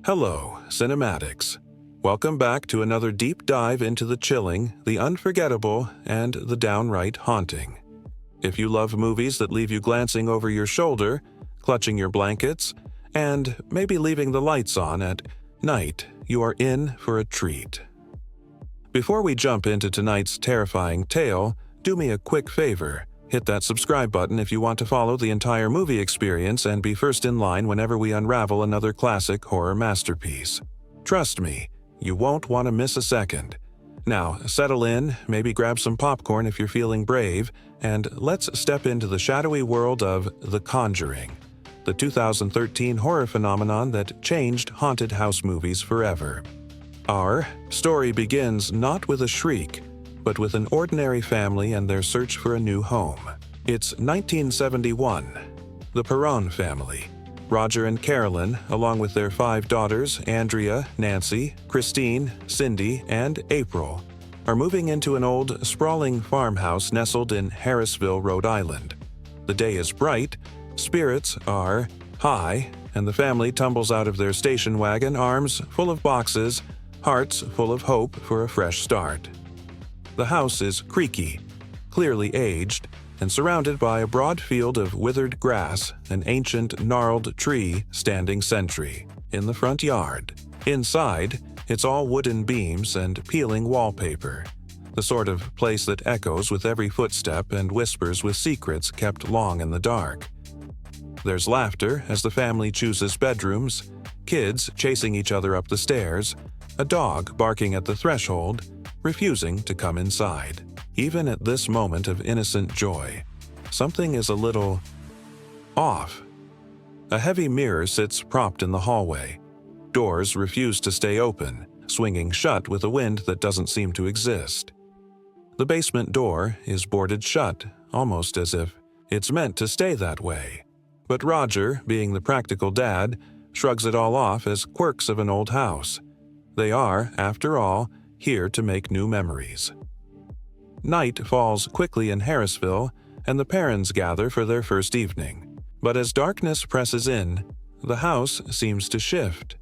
Hello, Cinematics. Welcome back to another deep dive into the chilling, the unforgettable, and the downright haunting. If you love movies that leave you glancing over your shoulder, clutching your blankets, and maybe leaving the lights on at night, you are in for a treat. Before we jump into tonight's terrifying tale, do me a quick favor. Hit that subscribe button if you want to follow the entire movie experience and be first in line whenever we unravel another classic horror masterpiece. Trust me, you won't want to miss a second. Now, settle in, maybe grab some popcorn if you're feeling brave, and let's step into the shadowy world of The Conjuring, the 2013 horror phenomenon that changed haunted house movies forever. Our story begins not with a shriek, but with an ordinary family and their search for a new home. It's 1971. The Perron family, Roger and Carolyn, along with their 5 daughters, Andrea, Nancy, Christine, Cindy, and April, are moving into an old, sprawling farmhouse nestled in Harrisville, Rhode Island. The day is bright, spirits are high, and the family tumbles out of their station wagon, arms full of boxes, hearts full of hope for a fresh start. The house is creaky, clearly aged, and surrounded by a broad field of withered grass, an ancient, gnarled tree standing sentry in the front yard. Inside, it's all wooden beams and peeling wallpaper, the sort of place that echoes with every footstep and whispers with secrets kept long in the dark. There's laughter as the family chooses bedrooms, kids chasing each other up the stairs, a dog barking at the threshold, refusing to come inside. Even at this moment of innocent joy, something is a little off. A heavy mirror sits propped in the hallway. Doors refuse to stay open, swinging shut with a wind that doesn't seem to exist. The basement door is boarded shut, almost as if it's meant to stay that way. But Roger, being the practical dad, shrugs it all off as quirks of an old house. They are, after all, here to make new memories. Night falls quickly in Harrisville, and the parents gather for their first evening. But as darkness presses in, the house seems to shift.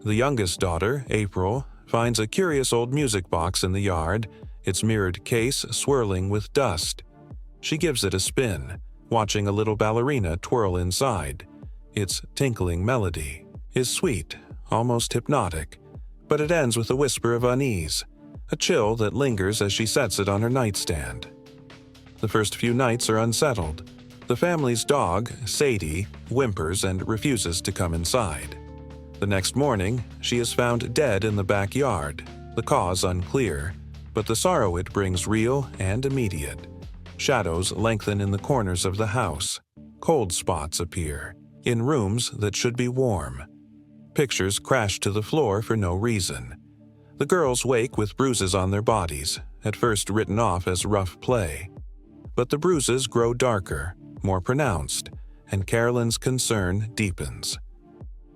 The youngest daughter, April, finds a curious old music box in the yard, its mirrored case swirling with dust. She gives it a spin, watching a little ballerina twirl inside. Its tinkling melody is sweet, almost hypnotic, but it ends with a whisper of unease, a chill that lingers as she sets it on her nightstand. The first few nights are unsettled. The family's dog, Sadie, whimpers and refuses to come inside. The next morning, she is found dead in the backyard, the cause unclear, but the sorrow it brings real and immediate. Shadows lengthen in the corners of the house. Cold spots appear, in rooms that should be warm. Pictures crash to the floor for no reason. The girls wake with bruises on their bodies, at first written off as rough play. But the bruises grow darker, more pronounced, and Carolyn's concern deepens.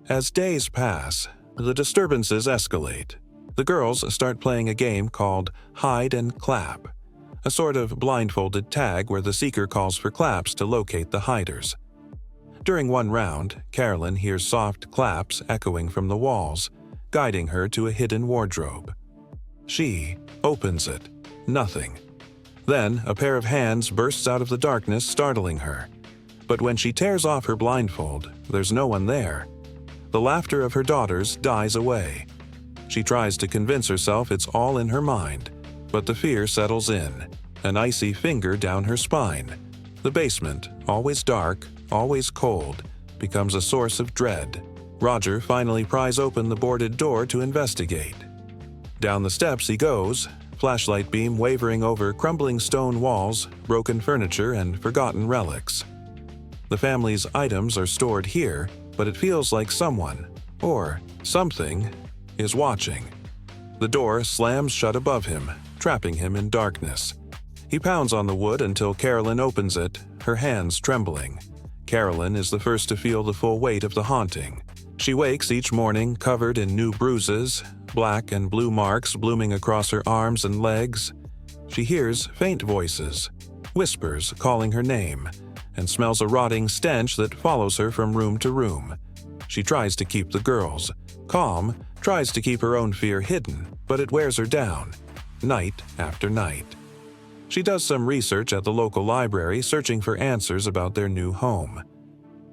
As days pass, the disturbances escalate. The girls start playing a game called Hide and Clap, a sort of blindfolded tag where the seeker calls for claps to locate the hiders. During one round, Carolyn hears soft claps echoing from the walls, guiding her to a hidden wardrobe. She opens it. Nothing. Then, a pair of hands bursts out of the darkness, startling her. But when she tears off her blindfold, there's no one there. The laughter of her daughters dies away. She tries to convince herself it's all in her mind, but the fear settles in, an icy finger down her spine. The basement, always dark, always cold, becomes a source of dread. Roger finally pries open the boarded door to investigate. Down the steps he goes, flashlight beam wavering over crumbling stone walls, broken furniture, and forgotten relics. The family's items are stored here, but it feels like someone, or something, is watching. The door slams shut above him, trapping him in darkness. He pounds on the wood until Carolyn opens it, her hands trembling. Carolyn is the first to feel the full weight of the haunting. She wakes each morning covered in new bruises, black and blue marks blooming across her arms and legs. She hears faint voices, whispers calling her name, and smells a rotting stench that follows her from room to room. She tries to keep the girls. Calm, tries to keep her own fear hidden, but it wears her down, night after night. She does some research at the local library searching for answers about their new home.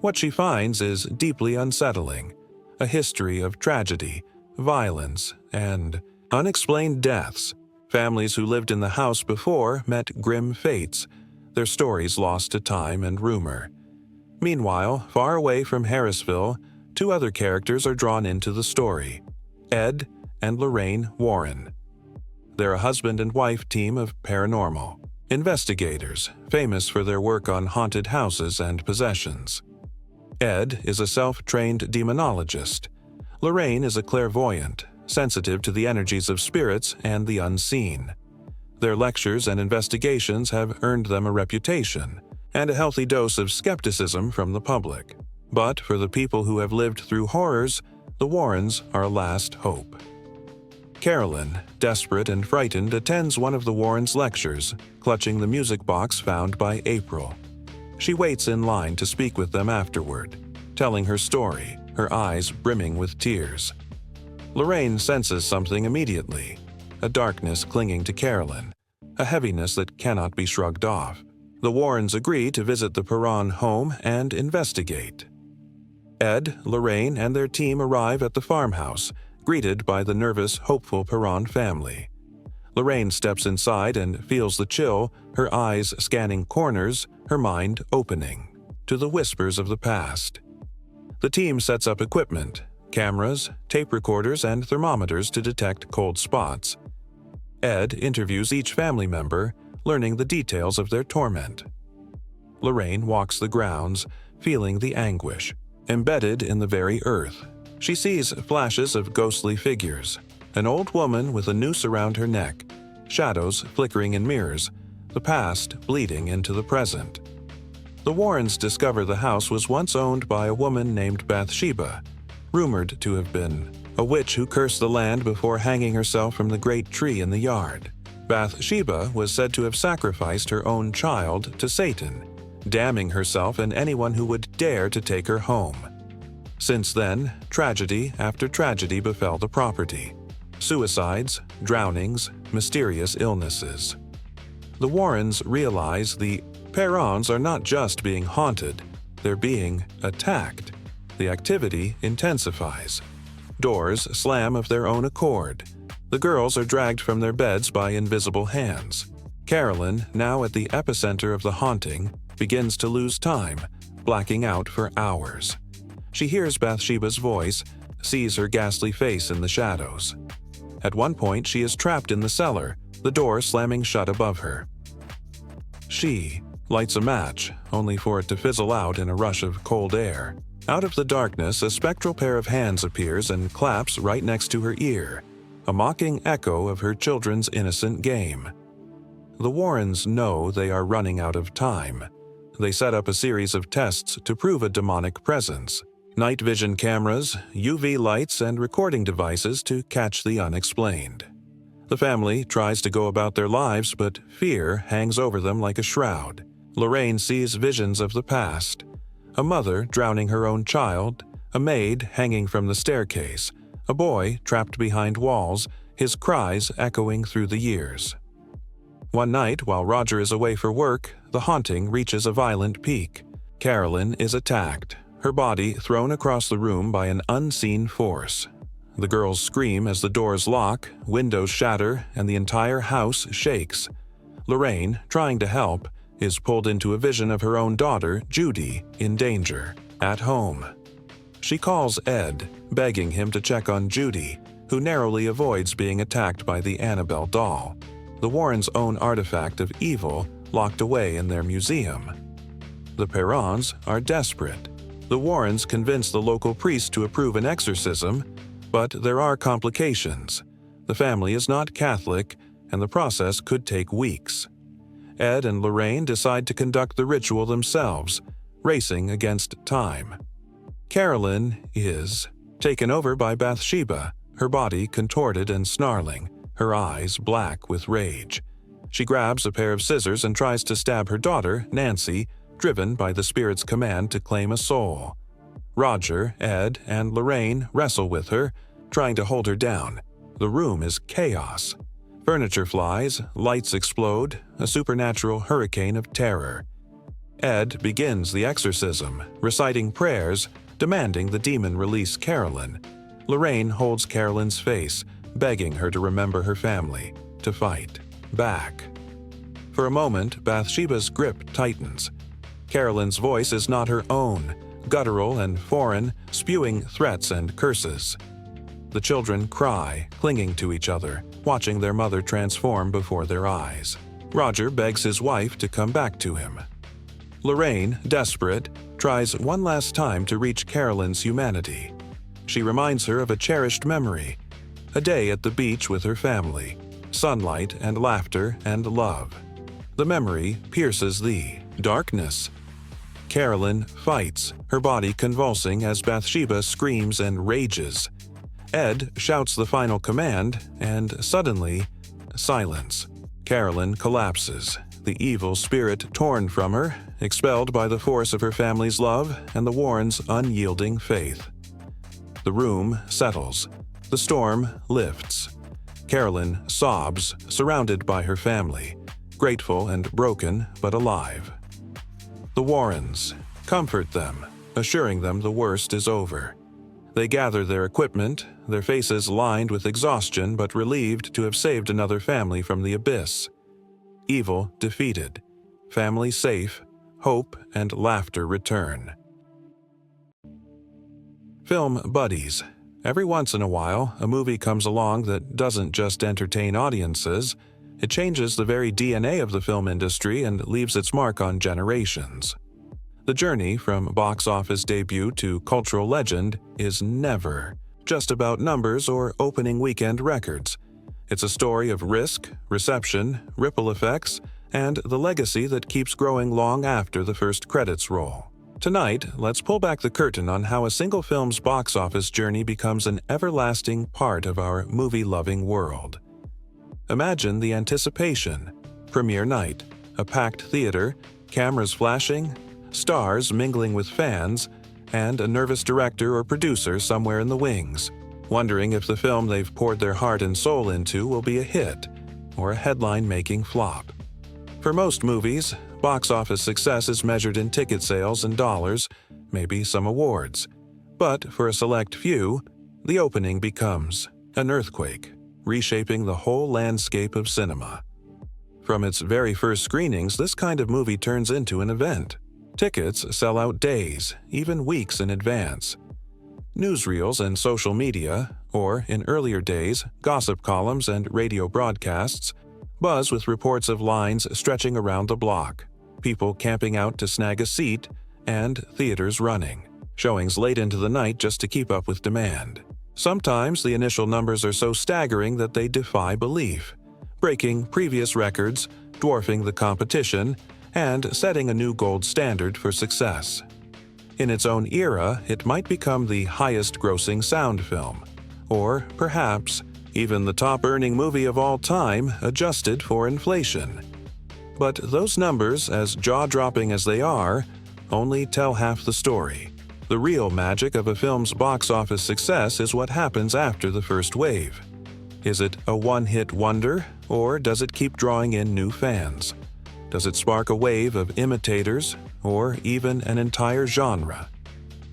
What she finds is deeply unsettling, a history of tragedy, violence, and unexplained deaths. Families who lived in the house before met grim fates, their stories lost to time and rumor. Meanwhile, far away from Harrisville, two other characters are drawn into the story: Ed and Lorraine Warren. They're a husband and wife team of paranormal investigators, famous for their work on haunted houses and possessions. Ed is a self-trained demonologist. Lorraine is a clairvoyant, sensitive to the energies of spirits and the unseen. Their lectures and investigations have earned them a reputation and a healthy dose of skepticism from the public. But for the people who have lived through horrors, the Warrens are a last hope. Carolyn, desperate and frightened, attends one of the Warrens' lectures, clutching the music box found by April. She waits in line to speak with them afterward, telling her story, her eyes brimming with tears. Lorraine senses something immediately, a darkness clinging to Carolyn, a heaviness that cannot be shrugged off. The Warrens agree to visit the Perron home and investigate. Ed, Lorraine, and their team arrive at the farmhouse, greeted by the nervous, hopeful Perron family. Lorraine steps inside and feels the chill, her eyes scanning corners, her mind opening to the whispers of the past. The team sets up equipment, cameras, tape recorders, and thermometers to detect cold spots. Ed interviews each family member, learning the details of their torment. Lorraine walks the grounds, feeling the anguish, embedded in the very earth. She sees flashes of ghostly figures, an old woman with a noose around her neck, shadows flickering in mirrors, the past bleeding into the present. The Warrens discover the house was once owned by a woman named Bathsheba, rumored to have been a witch who cursed the land before hanging herself from the great tree in the yard. Bathsheba was said to have sacrificed her own child to Satan, damning herself and anyone who would dare to take her home. Since then, tragedy after tragedy befell the property. Suicides, drownings, mysterious illnesses. The Warrens realize the Perrons are not just being haunted, they're being attacked. The activity intensifies. Doors slam of their own accord. The girls are dragged from their beds by invisible hands. Carolyn, now at the epicenter of the haunting, begins to lose time, blacking out for hours. She hears Bathsheba's voice, sees her ghastly face in the shadows. At one point, she is trapped in the cellar, the door slamming shut above her. She lights a match, only for it to fizzle out in a rush of cold air. Out of the darkness, a spectral pair of hands appears and claps right next to her ear, a mocking echo of her children's innocent game. The Warrens know they are running out of time. They set up a series of tests to prove a demonic presence. Night vision cameras, UV lights, and recording devices to catch the unexplained. The family tries to go about their lives, but fear hangs over them like a shroud. Lorraine sees visions of the past. A mother drowning her own child, a maid hanging from the staircase, a boy trapped behind walls, his cries echoing through the years. One night, while Roger is away for work, the haunting reaches a violent peak. Carolyn is attacked, her body thrown across the room by an unseen force. The girls scream as the doors lock, windows shatter, and the entire house shakes. Lorraine, trying to help, is pulled into a vision of her own daughter, Judy, in danger, at home. She calls Ed, begging him to check on Judy, who narrowly avoids being attacked by the Annabelle doll, the Warrens' own artifact of evil locked away in their museum. The Perrons are desperate. The Warrens convince the local priest to approve an exorcism, but there are complications. The family is not Catholic, and the process could take weeks. Ed and Lorraine decide to conduct the ritual themselves, racing against time. Carolyn is taken over by Bathsheba, her body contorted and snarling, her eyes black with rage. She grabs a pair of scissors and tries to stab her daughter, Nancy, driven by the spirit's command to claim a soul. Roger, Ed, and Lorraine wrestle with her, trying to hold her down. The room is chaos. Furniture flies, lights explode, a supernatural hurricane of terror. Ed begins the exorcism, reciting prayers, demanding the demon release Carolyn. Lorraine holds Carolyn's face, begging her to remember her family, to fight back. For a moment, Bathsheba's grip tightens. Carolyn's voice is not her own, guttural and foreign, spewing threats and curses. The children cry, clinging to each other, watching their mother transform before their eyes. Roger begs his wife to come back to him. Lorraine, desperate, tries one last time to reach Carolyn's humanity. She reminds her of a cherished memory, a day at the beach with her family, sunlight and laughter and love. The memory pierces the darkness. Carolyn fights, her body convulsing as Bathsheba screams and rages. Ed shouts the final command, and suddenly, silence. Carolyn collapses, the evil spirit torn from her, expelled by the force of her family's love and the Warrens' unyielding faith. The room settles. The storm lifts. Carolyn sobs, surrounded by her family, grateful and broken but alive. The Warrens comfort them, assuring them the worst is over. They gather their equipment, their faces lined with exhaustion but relieved to have saved another family from the abyss. Evil defeated, family safe, hope and laughter return. Film buddies. Every once in a while, a movie comes along that doesn't just entertain audiences, it changes the very DNA of the film industry and leaves its mark on generations. The journey from box office debut to cultural legend is never just about numbers or opening weekend records. It's a story of risk, reception, ripple effects, and the legacy that keeps growing long after the first credits roll. Tonight, let's pull back the curtain on how a single film's box office journey becomes an everlasting part of our movie-loving world. Imagine the anticipation. Premiere night, a packed theater, cameras flashing, stars mingling with fans, and a nervous director or producer somewhere in the wings, wondering if the film they've poured their heart and soul into will be a hit or a headline-making flop. For most movies, box office success is measured in ticket sales and dollars, maybe some awards. But for a select few, the opening becomes an earthquake, reshaping the whole landscape of cinema. From its very first screenings, this kind of movie turns into an event. Tickets sell out days, even weeks in advance. Newsreels and social media, or in earlier days, gossip columns and radio broadcasts, buzz with reports of lines stretching around the block, people camping out to snag a seat, and theaters running, showings late into the night just to keep up with demand. Sometimes the initial numbers are so staggering that they defy belief, breaking previous records, dwarfing the competition, and setting a new gold standard for success. In its own era, it might become the highest-grossing sound film, or perhaps even the top-earning movie of all time adjusted for inflation. But those numbers, as jaw-dropping as they are, only tell half the story. The real magic of a film's box office success is what happens after the first wave. Is it a one-hit wonder, or does it keep drawing in new fans? Does it spark a wave of imitators, or even an entire genre?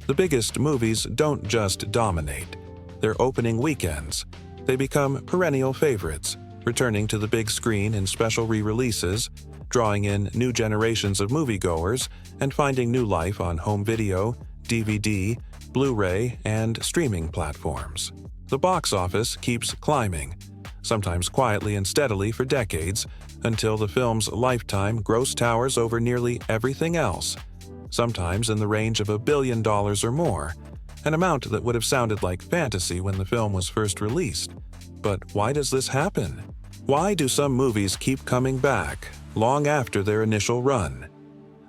The biggest movies don't just dominate. They're opening weekends. They become perennial favorites, returning to the big screen in special re-releases, drawing in new generations of moviegoers, and finding new life on home video, DVD, Blu-ray, and streaming platforms. The box office keeps climbing, sometimes quietly and steadily for decades, until the film's lifetime gross towers over nearly everything else, sometimes in the range of $1 billion or more, an amount that would have sounded like fantasy when the film was first released. But why does this happen? Why do some movies keep coming back, long after their initial run?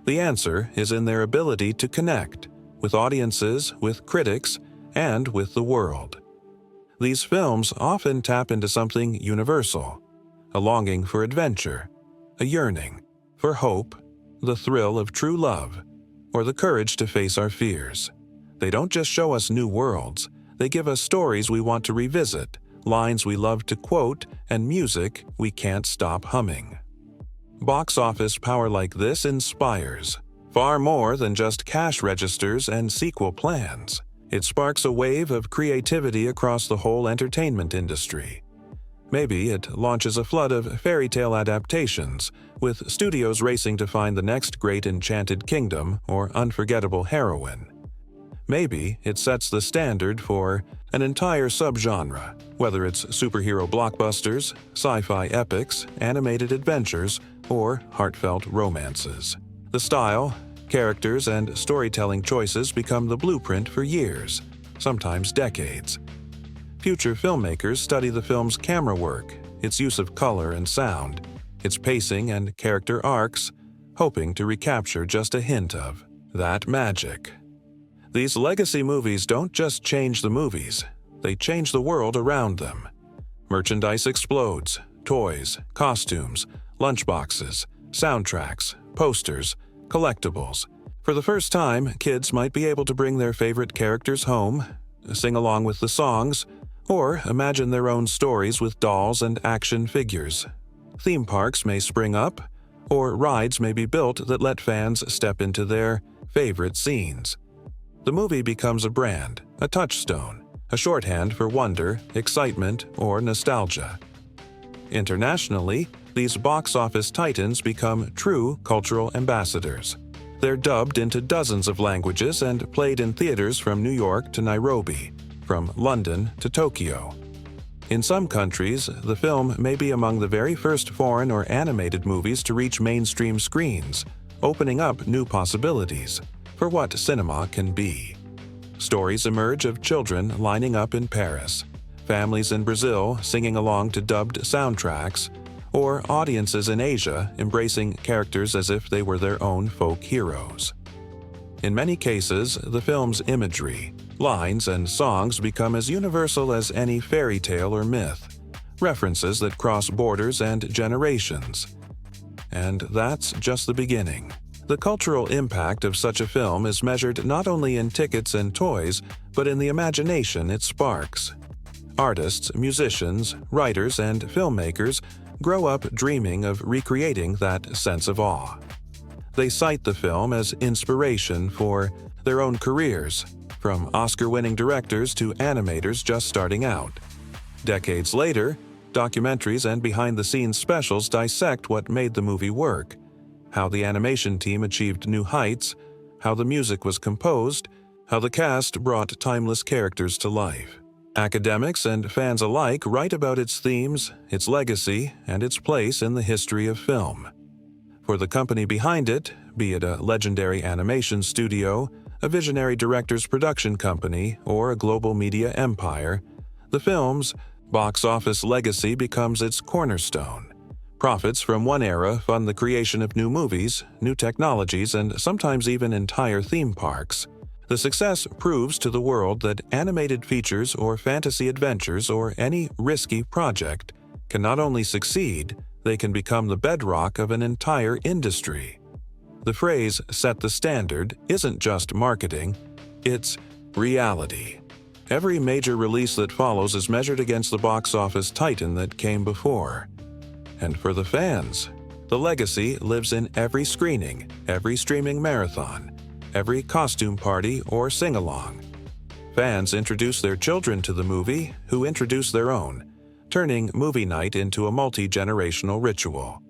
The answer is in their ability to connect with audiences, with critics, and with the world. These films often tap into something universal, a longing for adventure, a yearning for hope, the thrill of true love, or the courage to face our fears. They don't just show us new worlds, they give us stories we want to revisit, lines we love to quote, and music we can't stop humming. Box office power like this inspires. Far more than just cash registers and sequel plans. It sparks a wave of creativity across the whole entertainment industry. Maybe it launches a flood of fairy tale adaptations, with studios racing to find the next great enchanted kingdom or unforgettable heroine. Maybe it sets the standard for an entire subgenre, whether it's superhero blockbusters, sci-fi epics, animated adventures, or heartfelt romances. The style, characters, and storytelling choices become the blueprint for years, sometimes decades. Future filmmakers study the film's camera work, its use of color and sound, its pacing and character arcs, hoping to recapture just a hint of that magic. These legacy movies don't just change the movies, they change the world around them. Merchandise explodes, toys, costumes, lunchboxes, soundtracks, posters, collectibles. For the first time, kids might be able to bring their favorite characters home, sing along with the songs, or imagine their own stories with dolls and action figures. Theme parks may spring up, or rides may be built that let fans step into their favorite scenes. The movie becomes a brand, a touchstone, a shorthand for wonder, excitement, or nostalgia. Internationally, these box office titans become true cultural ambassadors. They're dubbed into dozens of languages and played in theaters from New York to Nairobi, from London to Tokyo. In some countries, the film may be among the very first foreign or animated movies to reach mainstream screens, opening up new possibilities for what cinema can be. Stories emerge of children lining up in Paris, families in Brazil singing along to dubbed soundtracks, or audiences in Asia embracing characters as if they were their own folk heroes. In many cases, the film's imagery, lines, and songs become as universal as any fairy tale or myth, references that cross borders and generations. And that's just the beginning. The cultural impact of such a film is measured not only in tickets and toys, but in the imagination it sparks. Artists, musicians, writers, and filmmakers grow up dreaming of recreating that sense of awe. They cite the film as inspiration for their own careers, from Oscar-winning directors to animators just starting out. Decades later, documentaries and behind-the-scenes specials dissect what made the movie work, how the animation team achieved new heights, how the music was composed, how the cast brought timeless characters to life. Academics and fans alike write about its themes, its legacy, and its place in the history of film. For the company behind it, be it a legendary animation studio, a visionary director's production company, or a global media empire, the film's box office legacy becomes its cornerstone. Profits from one era fund the creation of new movies, new technologies, and sometimes even entire theme parks. The success proves to the world that animated features or fantasy adventures or any risky project can not only succeed, they can become the bedrock of an entire industry. The phrase "set the standard" isn't just marketing, it's reality. Every major release that follows is measured against the box office titan that came before. And for the fans, the legacy lives in every screening, every streaming marathon, every costume party or sing-along. Fans introduce their children to the movie, who introduce their own, turning movie night into a multi-generational ritual.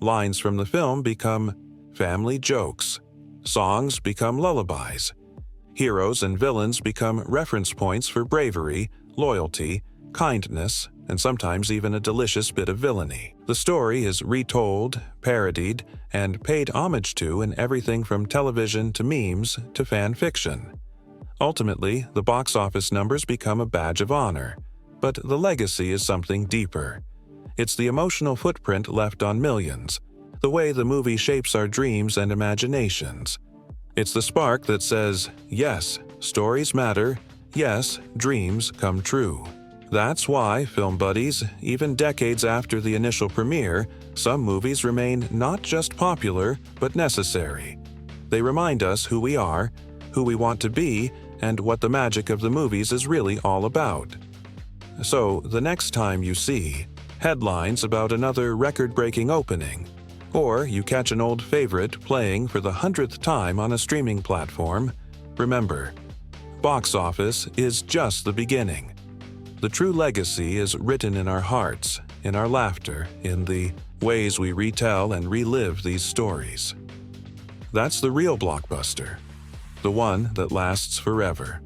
Lines from the film become family jokes. Songs become lullabies. Heroes and villains become reference points for bravery, loyalty, kindness, and sometimes even a delicious bit of villainy. The story is retold, parodied, and paid homage to in everything from television to memes to fan fiction. Ultimately, the box office numbers become a badge of honor, but the legacy is something deeper. It's the emotional footprint left on millions, the way the movie shapes our dreams and imaginations. It's the spark that says, yes, stories matter, yes, dreams come true. That's why, film buddies, even decades after the initial premiere, some movies remain not just popular, but necessary. They remind us who we are, who we want to be, and what the magic of the movies is really all about. So, the next time you see headlines about another record-breaking opening, or you catch an old favorite playing for the 100th time on a streaming platform, remember, box office is just the beginning. The true legacy is written in our hearts, in our laughter, in the ways we retell and relive these stories. That's the real blockbuster, the one that lasts forever.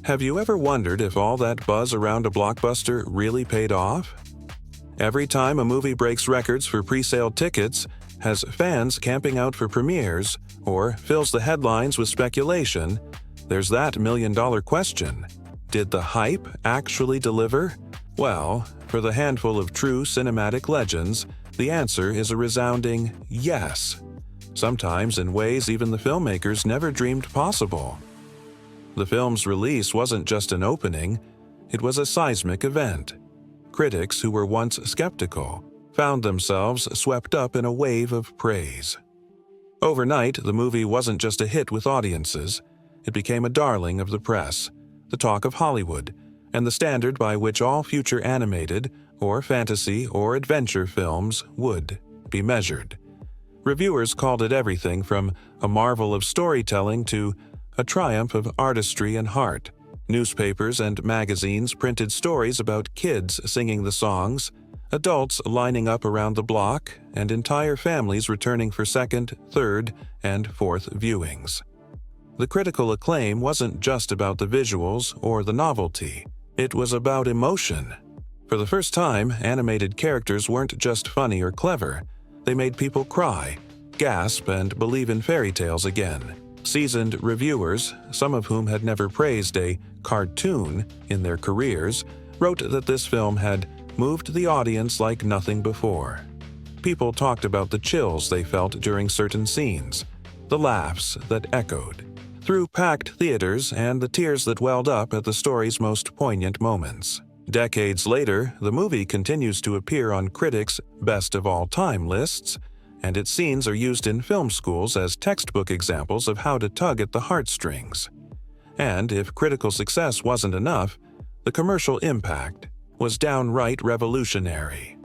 Have you ever wondered if all that buzz around a blockbuster really paid off? Every time a movie breaks records for pre-sale tickets, has fans camping out for premieres, or fills the headlines with speculation, there's that million-dollar question. Did the hype actually deliver? Well, for the handful of true cinematic legends, the answer is a resounding yes. Sometimes in ways even the filmmakers never dreamed possible. The film's release wasn't just an opening, it was a seismic event. Critics who were once skeptical found themselves swept up in a wave of praise. Overnight, the movie wasn't just a hit with audiences, it became a darling of the press, the talk of Hollywood, and the standard by which all future animated, or fantasy, or adventure films would be measured. Reviewers called it everything from a marvel of storytelling to a triumph of artistry and heart. Newspapers and magazines printed stories about kids singing the songs, adults lining up around the block, and entire families returning for second, third, and fourth viewings. The critical acclaim wasn't just about the visuals or the novelty. It was about emotion. For the first time, animated characters weren't just funny or clever. They made people cry, gasp, and believe in fairy tales again. Seasoned reviewers, some of whom had never praised a cartoon in their careers, wrote that this film had moved the audience like nothing before. People talked about the chills they felt during certain scenes, the laughs that echoed through packed theaters, and the tears that welled up at the story's most poignant moments. Decades later, the movie continues to appear on critics' best-of-all-time lists, and its scenes are used in film schools as textbook examples of how to tug at the heartstrings. And if critical success wasn't enough, the commercial impact was downright revolutionary.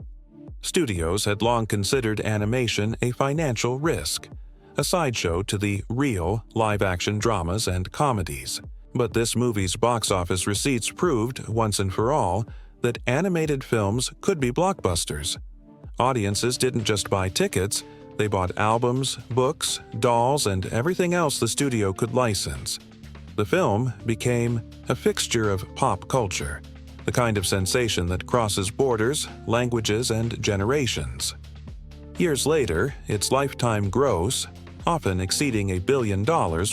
Studios had long considered animation a financial risk, a sideshow to the real live-action dramas and comedies. But this movie's box office receipts proved, once and for all, that animated films could be blockbusters. Audiences didn't just buy tickets, they bought albums, books, dolls, and everything else the studio could license. The film became a fixture of pop culture, the kind of sensation that crosses borders, languages, and generations. Years later, its lifetime gross, often exceeding $1 billion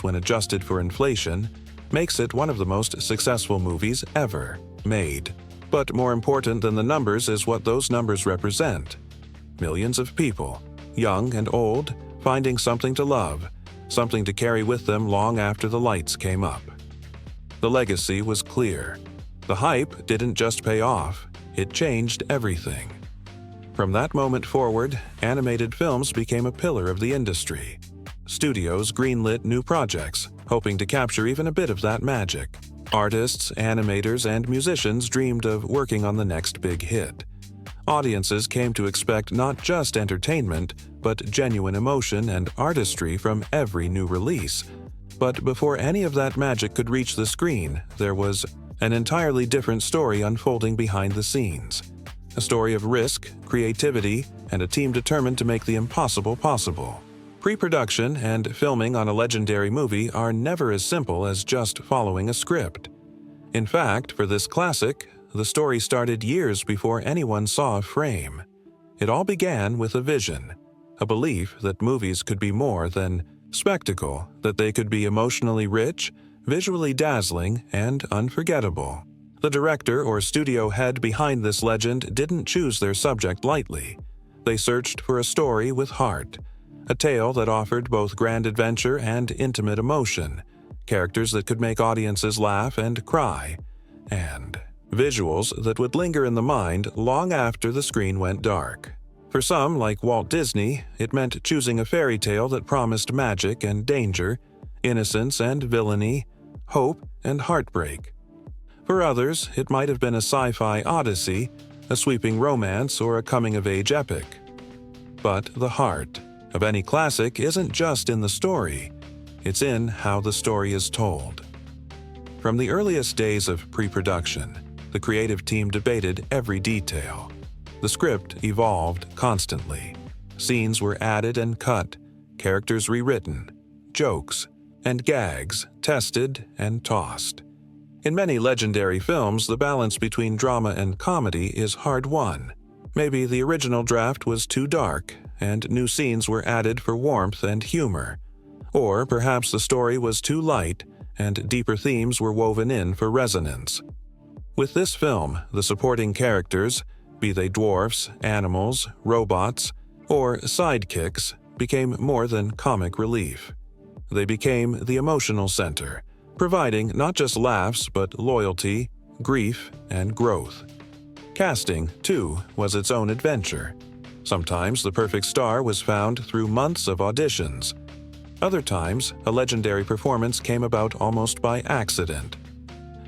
when adjusted for inflation, makes it one of the most successful movies ever made. But more important than the numbers is what those numbers represent. Millions of people, young and old, finding something to love, something to carry with them long after the lights came up. The legacy was clear. The hype didn't just pay off, it changed everything. From that moment forward, animated films became a pillar of the industry. Studios greenlit new projects, hoping to capture even a bit of that magic. Artists, animators, and musicians dreamed of working on the next big hit. Audiences came to expect not just entertainment, but genuine emotion and artistry from every new release. But before any of that magic could reach the screen, there was an entirely different story unfolding behind the scenes. A story of risk, creativity, and a team determined to make the impossible possible. Pre-production and filming on a legendary movie are never as simple as just following a script. In fact, for this classic, the story started years before anyone saw a frame. It all began with a vision, a belief that movies could be more than spectacle, that they could be emotionally rich, visually dazzling, and unforgettable. The director or studio head behind this legend didn't choose their subject lightly. They searched for a story with heart, a tale that offered both grand adventure and intimate emotion, characters that could make audiences laugh and cry, and visuals that would linger in the mind long after the screen went dark. For some, like Walt Disney, it meant choosing a fairy tale that promised magic and danger, innocence and villainy, hope, and heartbreak. For others, it might have been a sci-fi odyssey, a sweeping romance, or a coming-of-age epic. But the heart of any classic isn't just in the story, it's in how the story is told. From the earliest days of pre-production, the creative team debated every detail. The script evolved constantly. Scenes were added and cut, characters rewritten, jokes and gags tested and tossed. In many legendary films, the balance between drama and comedy is hard-won. Maybe the original draft was too dark, and new scenes were added for warmth and humor. Or perhaps the story was too light, and deeper themes were woven in for resonance. With this film, the supporting characters, be they dwarfs, animals, robots, or sidekicks, became more than comic relief. They became the emotional center, providing not just laughs but loyalty, grief, and growth. Casting, too, was its own adventure. Sometimes the perfect star was found through months of auditions. Other times, a legendary performance came about almost by accident.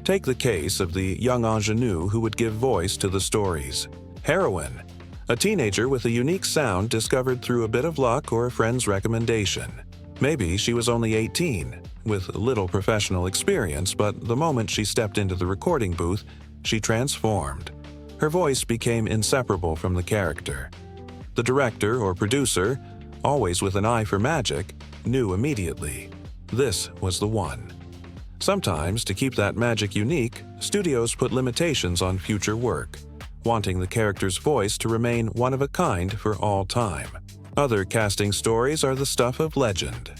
Take the case of the young ingenue who would give voice to the story's heroine, a teenager with a unique sound discovered through a bit of luck or a friend's recommendation. Maybe she was only 18, with little professional experience, but the moment she stepped into the recording booth, she transformed. Her voice became inseparable from the character. The director or producer, always with an eye for magic, knew immediately. This was the one. Sometimes, to keep that magic unique, studios put limitations on future work, wanting the character's voice to remain one of a kind for all time. Other casting stories are the stuff of legend.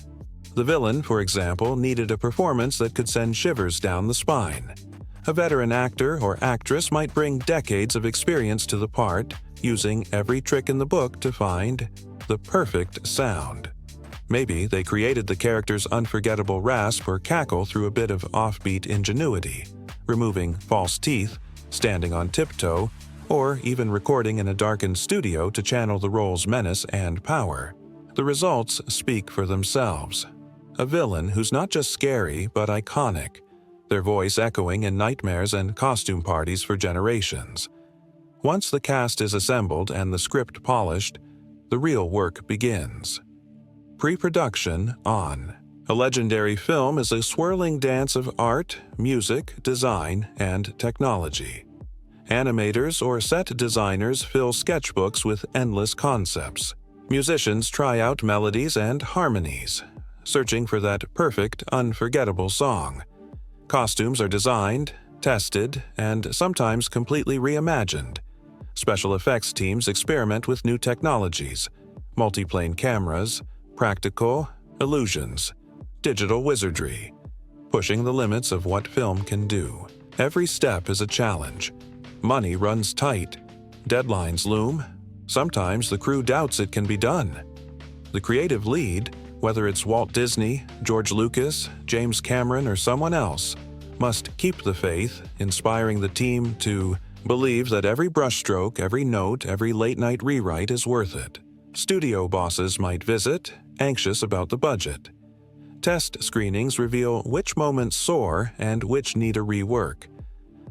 The villain, for example, needed a performance that could send shivers down the spine. A veteran actor or actress might bring decades of experience to the part, using every trick in the book to find the perfect sound. Maybe they created the character's unforgettable rasp or cackle through a bit of offbeat ingenuity, removing false teeth, standing on tiptoe, or even recording in a darkened studio to channel the role's menace and power. The results speak for themselves. A villain who's not just scary but iconic, their voice echoing in nightmares and costume parties for generations. Once the cast is assembled and the script polished, the real work begins. Pre-production on. A legendary film is a swirling dance of art, music, design, and technology. Animators or set designers fill sketchbooks with endless concepts. Musicians try out melodies and harmonies, searching for that perfect, unforgettable song. Costumes are designed, tested, and sometimes completely reimagined. Special effects teams experiment with new technologies, multiplane cameras, practical, illusions, digital wizardry, pushing the limits of what film can do. Every step is a challenge. Money runs tight. Deadlines loom. Sometimes the crew doubts it can be done. The creative lead, whether it's Walt Disney, George Lucas, James Cameron, or someone else, must keep the faith, inspiring the team to believe that every brushstroke, every note, every late-night rewrite is worth it. Studio bosses might visit, anxious about the budget. Test screenings reveal which moments soar and which need a rework.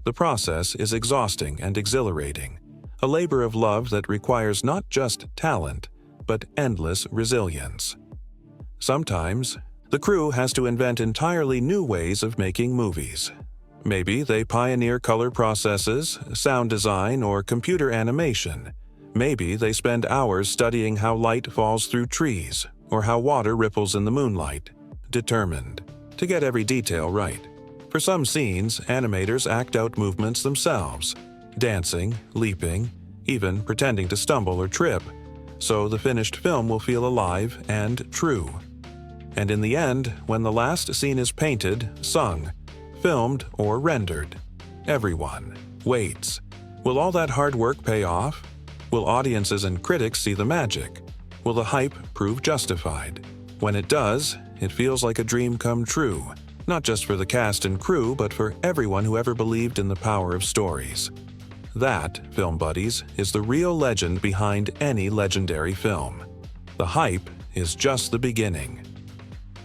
The process is exhausting and exhilarating, a labor of love that requires not just talent, but endless resilience. Sometimes, the crew has to invent entirely new ways of making movies. Maybe they pioneer color processes, sound design, or computer animation. Maybe they spend hours studying how light falls through trees, or how water ripples in the moonlight, determined to get every detail right. For some scenes, animators act out movements themselves, dancing, leaping, even pretending to stumble or trip, so the finished film will feel alive and true. And in the end, when the last scene is painted, sung, filmed, or rendered, everyone waits. Will all that hard work pay off? Will audiences and critics see the magic? Will the hype prove justified? When it does, it feels like a dream come true, not just for the cast and crew, but for everyone who ever believed in the power of stories. That, film buddies, is the real legend behind any legendary film. The hype is just the beginning.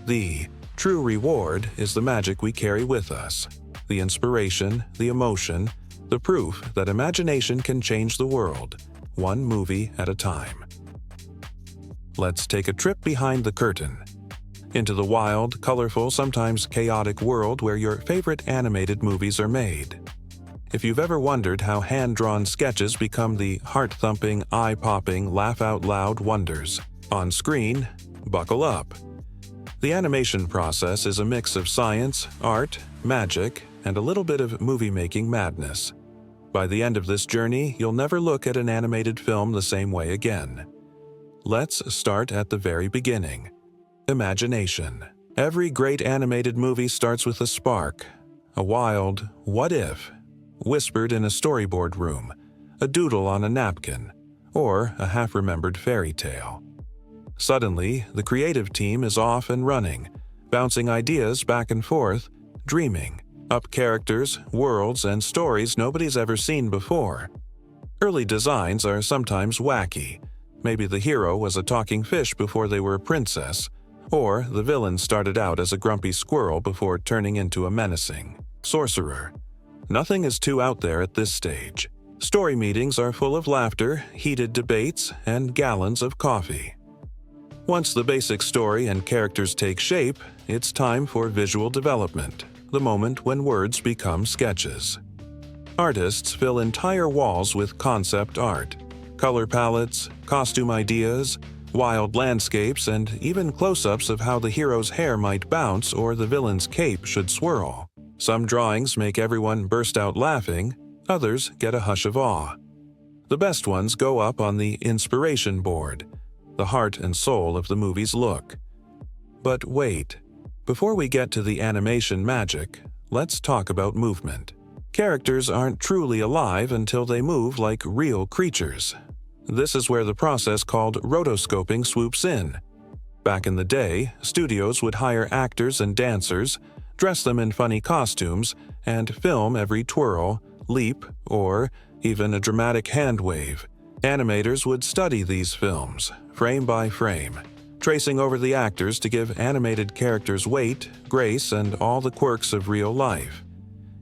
The True reward is the magic we carry with us, the inspiration, the emotion, the proof that imagination can change the world, one movie at a time. Let's take a trip behind the curtain, into the wild, colorful, sometimes chaotic world where your favorite animated movies are made. If you've ever wondered how hand-drawn sketches become the heart-thumping, eye-popping, laugh-out-loud wonders on screen, buckle up. The animation process is a mix of science, art, magic, and a little bit of movie-making madness. By the end of this journey, you'll never look at an animated film the same way again. Let's start at the very beginning. Imagination. Every great animated movie starts with a spark, a wild "what if?" whispered in a storyboard room, a doodle on a napkin, or a half-remembered fairy tale. Suddenly, the creative team is off and running, bouncing ideas back and forth, dreaming up characters, worlds, and stories nobody's ever seen before. Early designs are sometimes wacky. Maybe the hero was a talking fish before they were a princess, or the villain started out as a grumpy squirrel before turning into a menacing sorcerer. Nothing is too out there at this stage. Story meetings are full of laughter, heated debates, and gallons of coffee. Once the basic story and characters take shape, it's time for visual development, the moment when words become sketches. Artists fill entire walls with concept art, color palettes, costume ideas, wild landscapes, and even close-ups of how the hero's hair might bounce or the villain's cape should swirl. Some drawings make everyone burst out laughing, others get a hush of awe. The best ones go up on the inspiration board, the heart and soul of the movie's look. But wait, before we get to the animation magic, let's talk about movement. Characters aren't truly alive until they move like real creatures. This is where the process called rotoscoping swoops in. Back in the day, studios would hire actors and dancers, dress them in funny costumes, and film every twirl, leap, or even a dramatic hand wave. Animators would study these films, frame by frame, tracing over the actors to give animated characters weight, grace, and all the quirks of real life.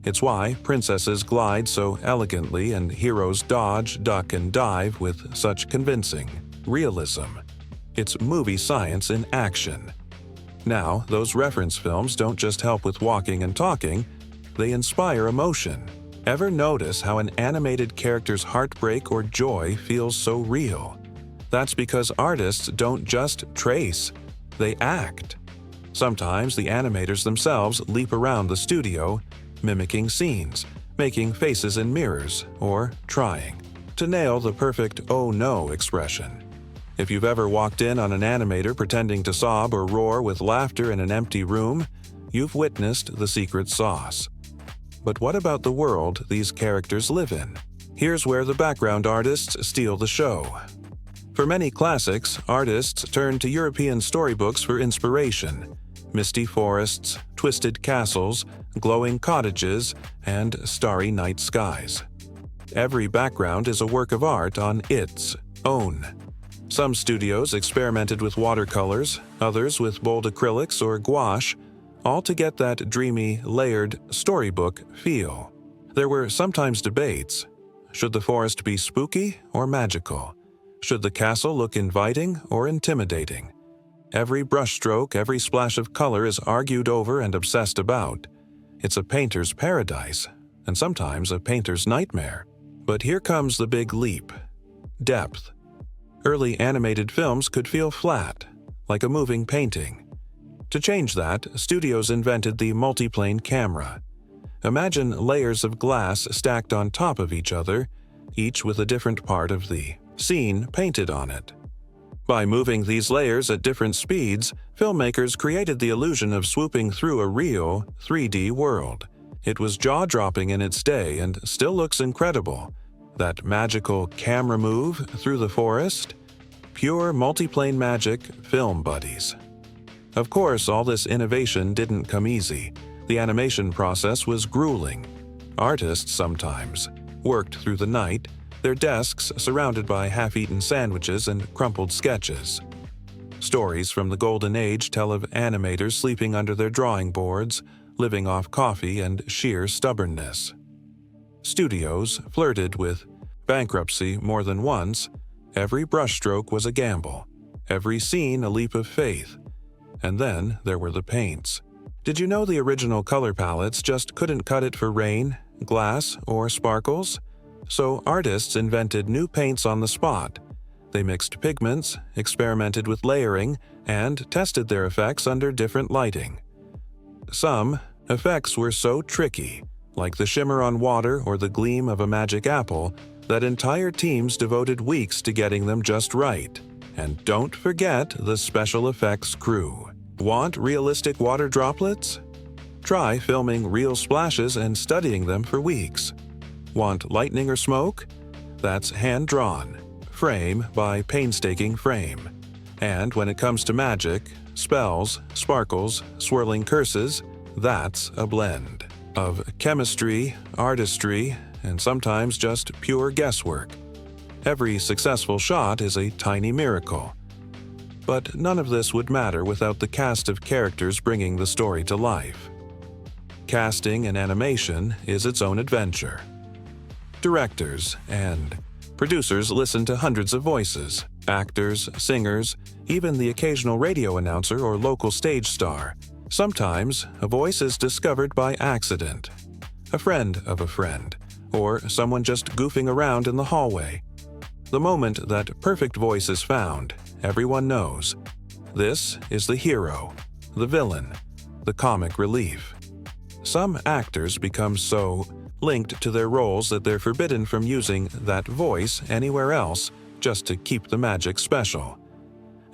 It's why princesses glide so elegantly and heroes dodge, duck, and dive with such convincing realism. It's movie science in action. Now, those reference films don't just help with walking and talking, they inspire emotion. Ever notice how an animated character's heartbreak or joy feels so real? That's because artists don't just trace, they act. Sometimes the animators themselves leap around the studio, mimicking scenes, making faces in mirrors, or trying to nail the perfect "oh no" expression. If you've ever walked in on an animator pretending to sob or roar with laughter in an empty room, you've witnessed the secret sauce. But what about the world these characters live in? Here's where the background artists steal the show. For many classics, artists turn to European storybooks for inspiration. Misty forests, twisted castles, glowing cottages, and starry night skies. Every background is a work of art on its own. Some studios experimented with watercolors, others with bold acrylics or gouache, all to get that dreamy, layered storybook feel. There were sometimes debates. Should the forest be spooky or magical? Should the castle look inviting or intimidating? Every brushstroke, every splash of color is argued over and obsessed about. It's a painter's paradise, and sometimes a painter's nightmare. But here comes the big leap. Depth. Early animated films could feel flat, like a moving painting. To change that, studios invented the multiplane camera. Imagine layers of glass stacked on top of each other, each with a different part of the scene painted on it. By moving these layers at different speeds, filmmakers created the illusion of swooping through a real 3D world. It was jaw-dropping in its day and still looks incredible. That magical camera move through the forest? Pure multiplane magic, film buddies. Of course, all this innovation didn't come easy. The animation process was grueling. Artists sometimes worked through the night, their desks surrounded by half-eaten sandwiches and crumpled sketches. Stories from the Golden Age tell of animators sleeping under their drawing boards, living off coffee and sheer stubbornness. Studios flirted with bankruptcy more than once. Every brushstroke was a gamble, every scene a leap of faith. And then there were the paints. Did you know the original color palettes just couldn't cut it for rain, glass, or sparkles? So artists invented new paints on the spot. They mixed pigments, experimented with layering, and tested their effects under different lighting. Some effects were so tricky, like the shimmer on water or the gleam of a magic apple, that entire teams devoted weeks to getting them just right. And don't forget the special effects crew. Want realistic water droplets? Try filming real splashes and studying them for weeks. Want lightning or smoke? That's hand-drawn, frame by painstaking frame. And when it comes to magic, spells, sparkles, swirling curses, that's a blend of chemistry, artistry, and sometimes just pure guesswork. Every successful shot is a tiny miracle. But none of this would matter without the cast of characters bringing the story to life. Casting in animation is its own adventure. Directors and producers listen to hundreds of voices, actors, singers, even the occasional radio announcer or local stage star. Sometimes, a voice is discovered by accident, a friend of a friend, or someone just goofing around in the hallway. The moment that perfect voice is found, everyone knows. This is the hero, the villain, the comic relief. Some actors become so linked to their roles that they're forbidden from using that voice anywhere else just to keep the magic special.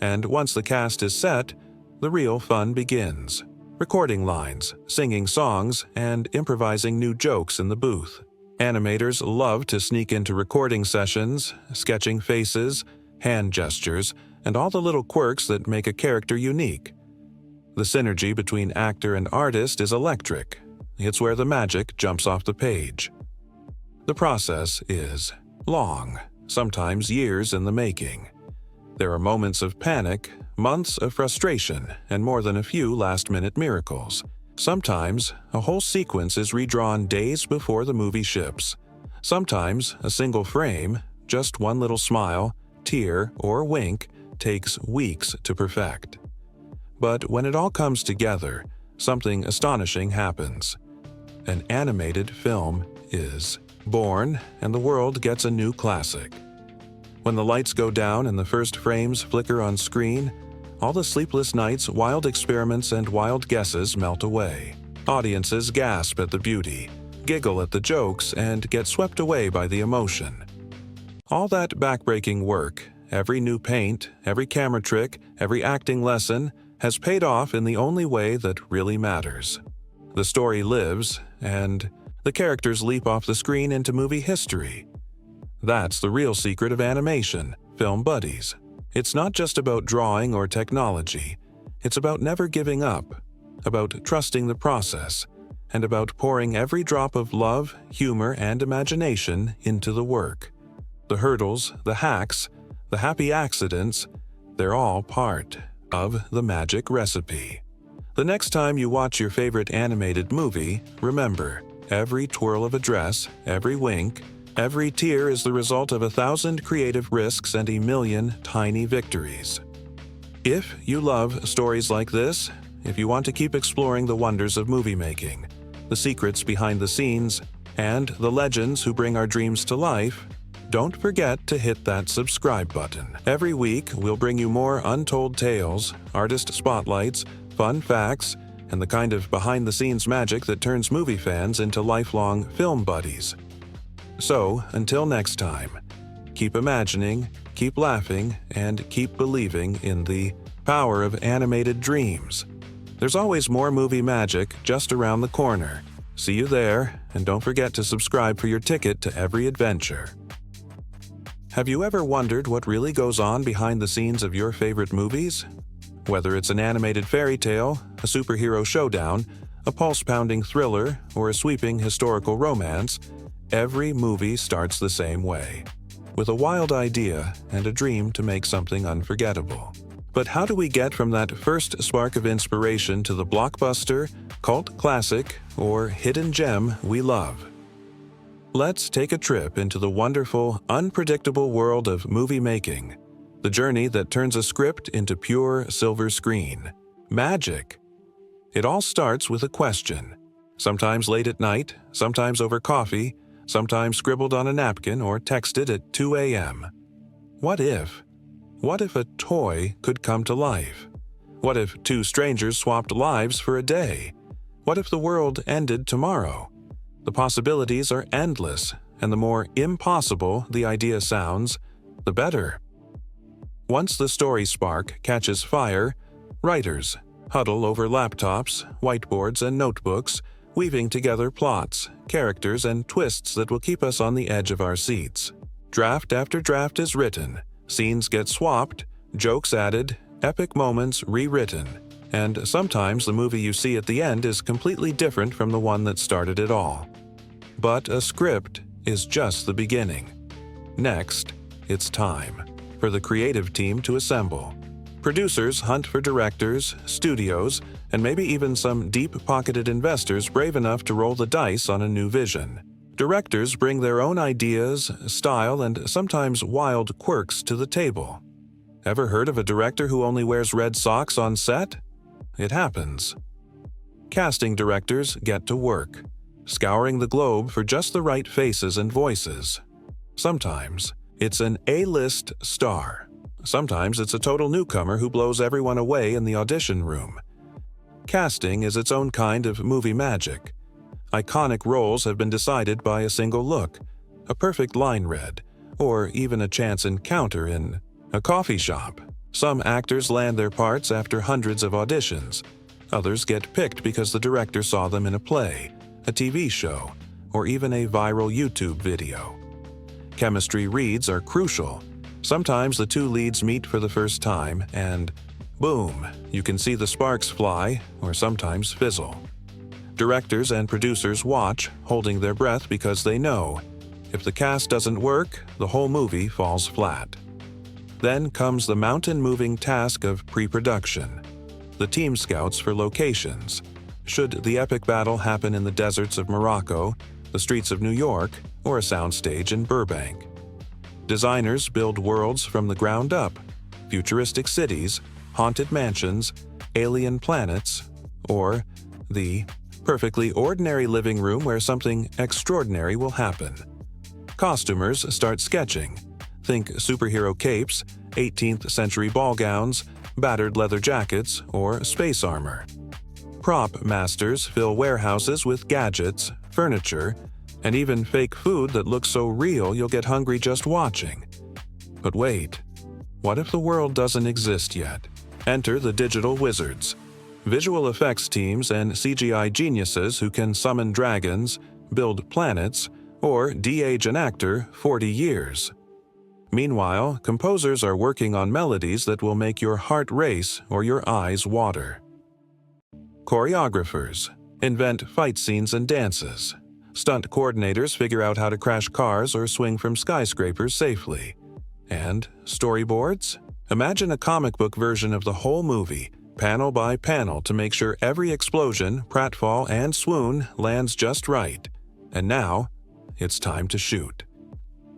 And once the cast is set, the real fun begins. Recording lines, singing songs, and improvising new jokes in the booth. Animators love to sneak into recording sessions, sketching faces, hand gestures, and all the little quirks that make a character unique. The synergy between actor and artist is electric. It's where the magic jumps off the page. The process is long, sometimes years in the making. There are moments of panic, months of frustration, and more than a few last-minute miracles. Sometimes, a whole sequence is redrawn days before the movie ships. Sometimes, a single frame, just one little smile, tear, or wink, takes weeks to perfect. But when it all comes together, something astonishing happens. An animated film is born, and the world gets a new classic. When the lights go down and the first frames flicker on screen, all the sleepless nights, wild experiments, and wild guesses melt away. Audiences gasp at the beauty, giggle at the jokes, and get swept away by the emotion. All that backbreaking work, every new paint, every camera trick, every acting lesson, has paid off in the only way that really matters. The story lives, and the characters leap off the screen into movie history. That's the real secret of animation, film buddies. It's not just about drawing or technology. It's about never giving up, about trusting the process, and about pouring every drop of love, humor, and imagination into the work. The hurdles, the hacks, the happy accidents, they're all part of the magic recipe. The next time you watch your favorite animated movie, remember, every twirl of a dress, every wink, every tear is the result of 1,000 creative risks and 1,000,000 tiny victories. If you love stories like this, if you want to keep exploring the wonders of movie making, the secrets behind the scenes, and the legends who bring our dreams to life, don't forget to hit that subscribe button. Every week, we'll bring you more untold tales, artist spotlights, fun facts, and the kind of behind-the-scenes magic that turns movie fans into lifelong film buddies. So, until next time, keep imagining, keep laughing, and keep believing in the power of animated dreams. There's always more movie magic just around the corner. See you there, and don't forget to subscribe for your ticket to every adventure. Have you ever wondered what really goes on behind the scenes of your favorite movies? Whether it's an animated fairy tale, a superhero showdown, a pulse-pounding thriller, or a sweeping historical romance, every movie starts the same way, with a wild idea and a dream to make something unforgettable. But how do we get from that first spark of inspiration to the blockbuster, cult classic, or hidden gem we love? Let's take a trip into the wonderful, unpredictable world of movie making, the journey that turns a script into pure silver screen. Magic. It all starts with a question, sometimes late at night, sometimes over coffee, sometimes scribbled on a napkin or texted at 2 a.m. What if? What if a toy could come to life? What if two strangers swapped lives for a day? What if the world ended tomorrow? The possibilities are endless, and the more impossible the idea sounds, the better. Once the story spark catches fire, writers huddle over laptops, whiteboards, and notebooks, weaving together plots, characters, and twists that will keep us on the edge of our seats. Draft after draft is written, scenes get swapped, jokes added, epic moments rewritten, and sometimes the movie you see at the end is completely different from the one that started it all. But a script is just the beginning. Next, it's time for the creative team to assemble. Producers hunt for directors, studios, and maybe even some deep-pocketed investors brave enough to roll the dice on a new vision. Directors bring their own ideas, style, and sometimes wild quirks to the table. Ever heard of a director who only wears red socks on set? It happens. Casting directors get to work, scouring the globe for just the right faces and voices. Sometimes it's an A-list star. Sometimes it's a total newcomer who blows everyone away in the audition room. Casting is its own kind of movie magic. Iconic roles have been decided by a single look, a perfect line read, or even a chance encounter in a coffee shop. Some actors land their parts after hundreds of auditions. Others get picked because the director saw them in a play, a TV show, or even a viral YouTube video. Chemistry reads are crucial. Sometimes the two leads meet for the first time and, boom, you can see the sparks fly or sometimes fizzle. Directors and producers watch, holding their breath because they know, if the cast doesn't work, the whole movie falls flat. Then comes the mountain-moving task of pre-production. The team scouts for locations. Should the epic battle happen in the deserts of Morocco, the streets of New York, or a soundstage in Burbank? Designers build worlds from the ground up, futuristic cities, haunted mansions, alien planets, or the perfectly ordinary living room where something extraordinary will happen. Costumers start sketching. Think superhero capes, 18th century ball gowns, battered leather jackets, or space armor. Prop masters fill warehouses with gadgets, furniture, and even fake food that looks so real you'll get hungry just watching. But wait, what if the world doesn't exist yet? Enter the digital wizards, visual effects teams and CGI geniuses who can summon dragons, build planets, or de-age an actor 40 years. Meanwhile, composers are working on melodies that will make your heart race or your eyes water. Choreographers invent fight scenes and dances. Stunt coordinators figure out how to crash cars or swing from skyscrapers safely. And storyboards? Imagine a comic book version of the whole movie, panel by panel, to make sure every explosion, pratfall, and swoon lands just right. And now, it's time to shoot.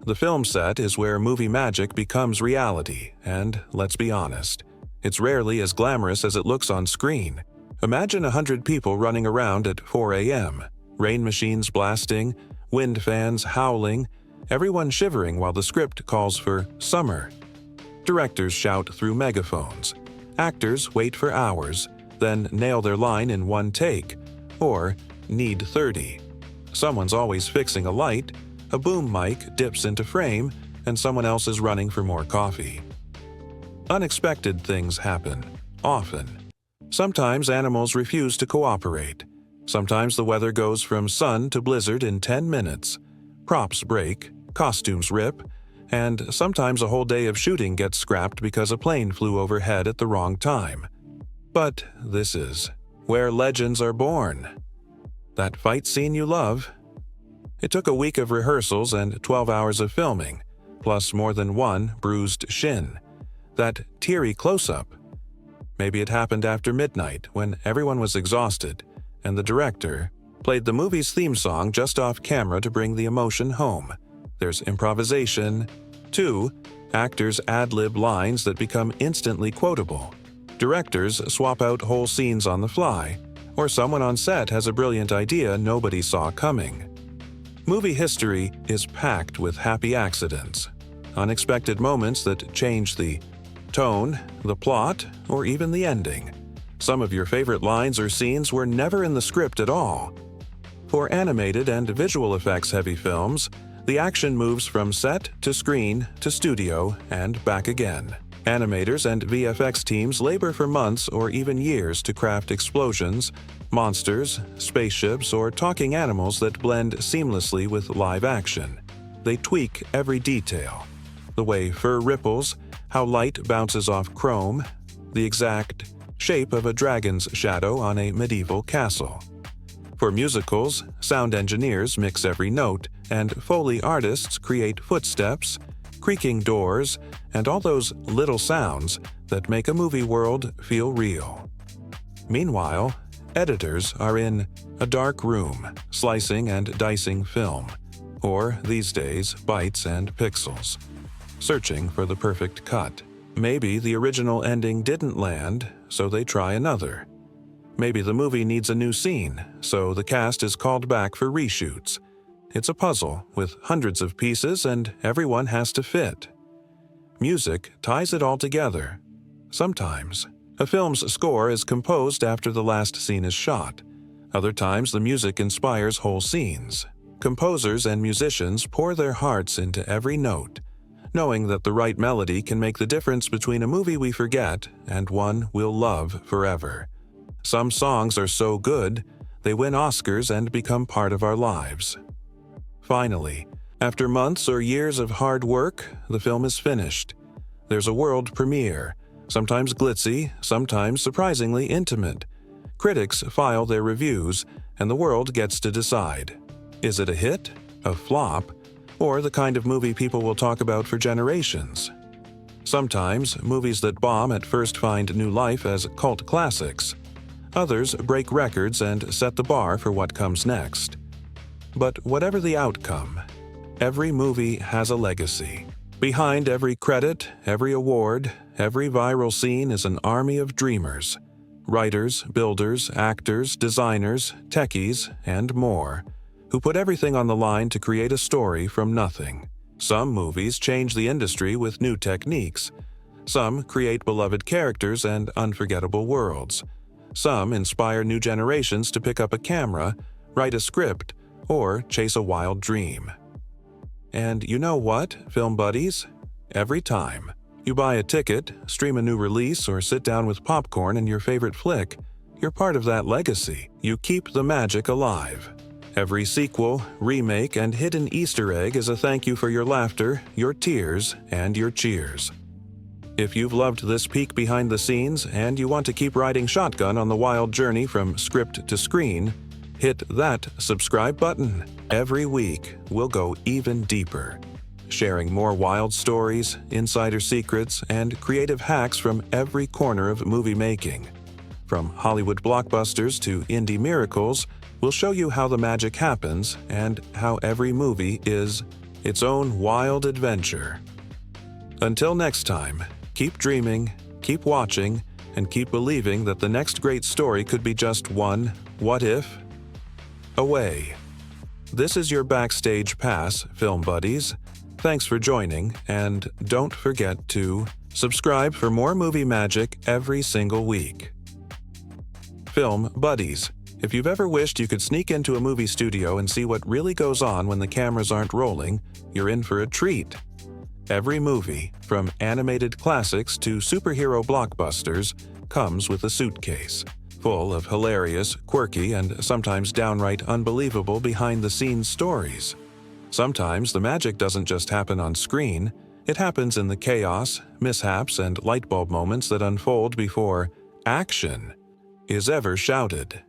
The film set is where movie magic becomes reality, and let's be honest, it's rarely as glamorous as it looks on screen. Imagine 100 people running around at 4 a.m., rain machines blasting, wind fans howling, everyone shivering while the script calls for summer. Directors shout through megaphones. Actors wait for hours, then nail their line in one take, or need 30. Someone's always fixing a light, a boom mic dips into frame, and someone else is running for more coffee. Unexpected things happen, often. Sometimes animals refuse to cooperate. Sometimes the weather goes from sun to blizzard in 10 minutes. Props break, costumes rip, and sometimes a whole day of shooting gets scrapped because a plane flew overhead at the wrong time. But this is where legends are born. That fight scene you love? It took a week of rehearsals and 12 hours of filming, plus more than one bruised shin. That teary close-up, Maybe it happened after midnight when everyone was exhausted, and the director played the movie's theme song just off camera to bring the emotion home. There's improvisation. 2. Actors ad-lib lines that become instantly quotable. Directors swap out whole scenes on the fly, or someone on set has a brilliant idea nobody saw coming. Movie history is packed with happy accidents, unexpected moments that change the tone, the plot, or even the ending. Some of your favorite lines or scenes were never in the script at all. For animated and visual effects-heavy films, the action moves from set to screen to studio and back again. Animators and VFX teams labor for months or even years to craft explosions, monsters, spaceships, or talking animals that blend seamlessly with live action. They tweak every detail. The way fur ripples, how light bounces off chrome, the exact shape of a dragon's shadow on a medieval castle. For musicals, sound engineers mix every note, and Foley artists create footsteps, creaking doors, and all those little sounds that make a movie world feel real. Meanwhile, editors are in a dark room, slicing and dicing film, or these days, bytes and pixels, searching for the perfect cut. Maybe the original ending didn't land, so they try another. Maybe the movie needs a new scene, so the cast is called back for reshoots. It's a puzzle with hundreds of pieces and everyone has to fit. Music ties it all together. Sometimes, a film's score is composed after the last scene is shot. Other times, the music inspires whole scenes. Composers and musicians pour their hearts into every note, knowing that the right melody can make the difference between a movie we forget and one we'll love forever. Some songs are so good, they win Oscars and become part of our lives. Finally, after months or years of hard work, the film is finished. There's a world premiere, sometimes glitzy, sometimes surprisingly intimate. Critics file their reviews, and the world gets to decide. Is it a hit, a flop, or the kind of movie people will talk about for generations? Sometimes, movies that bomb at first find new life as cult classics. Others break records and set the bar for what comes next. But whatever the outcome, every movie has a legacy. Behind every credit, every award, every viral scene is an army of dreamers. Writers, builders, actors, designers, techies, and more, who put everything on the line to create a story from nothing. Some movies change the industry with new techniques. Some create beloved characters and unforgettable worlds. Some inspire new generations to pick up a camera, write a script, or chase a wild dream. And you know what, film buddies? Every time you buy a ticket, stream a new release, or sit down with popcorn and your favorite flick, you're part of that legacy. You keep the magic alive. Every sequel, remake, and hidden Easter egg is a thank you for your laughter, your tears, and your cheers. If you've loved this peek behind the scenes and you want to keep riding shotgun on the wild journey from script to screen, hit that subscribe button. Every week, we'll go even deeper, sharing more wild stories, insider secrets, and creative hacks from every corner of movie making. From Hollywood blockbusters to indie miracles, we'll show you how the magic happens and how every movie is its own wild adventure. Until next time, keep dreaming, keep watching, and keep believing that the next great story could be just one what if away. This is your Backstage Pass, film buddies. Thanks for joining, and don't forget to subscribe for more movie magic every single week. Film buddies. If you've ever wished you could sneak into a movie studio and see what really goes on when the cameras aren't rolling, you're in for a treat. Every movie, from animated classics to superhero blockbusters, comes with a suitcase, full of hilarious, quirky, and sometimes downright unbelievable behind-the-scenes stories. Sometimes the magic doesn't just happen on screen, it happens in the chaos, mishaps, and lightbulb moments that unfold before action is ever shouted.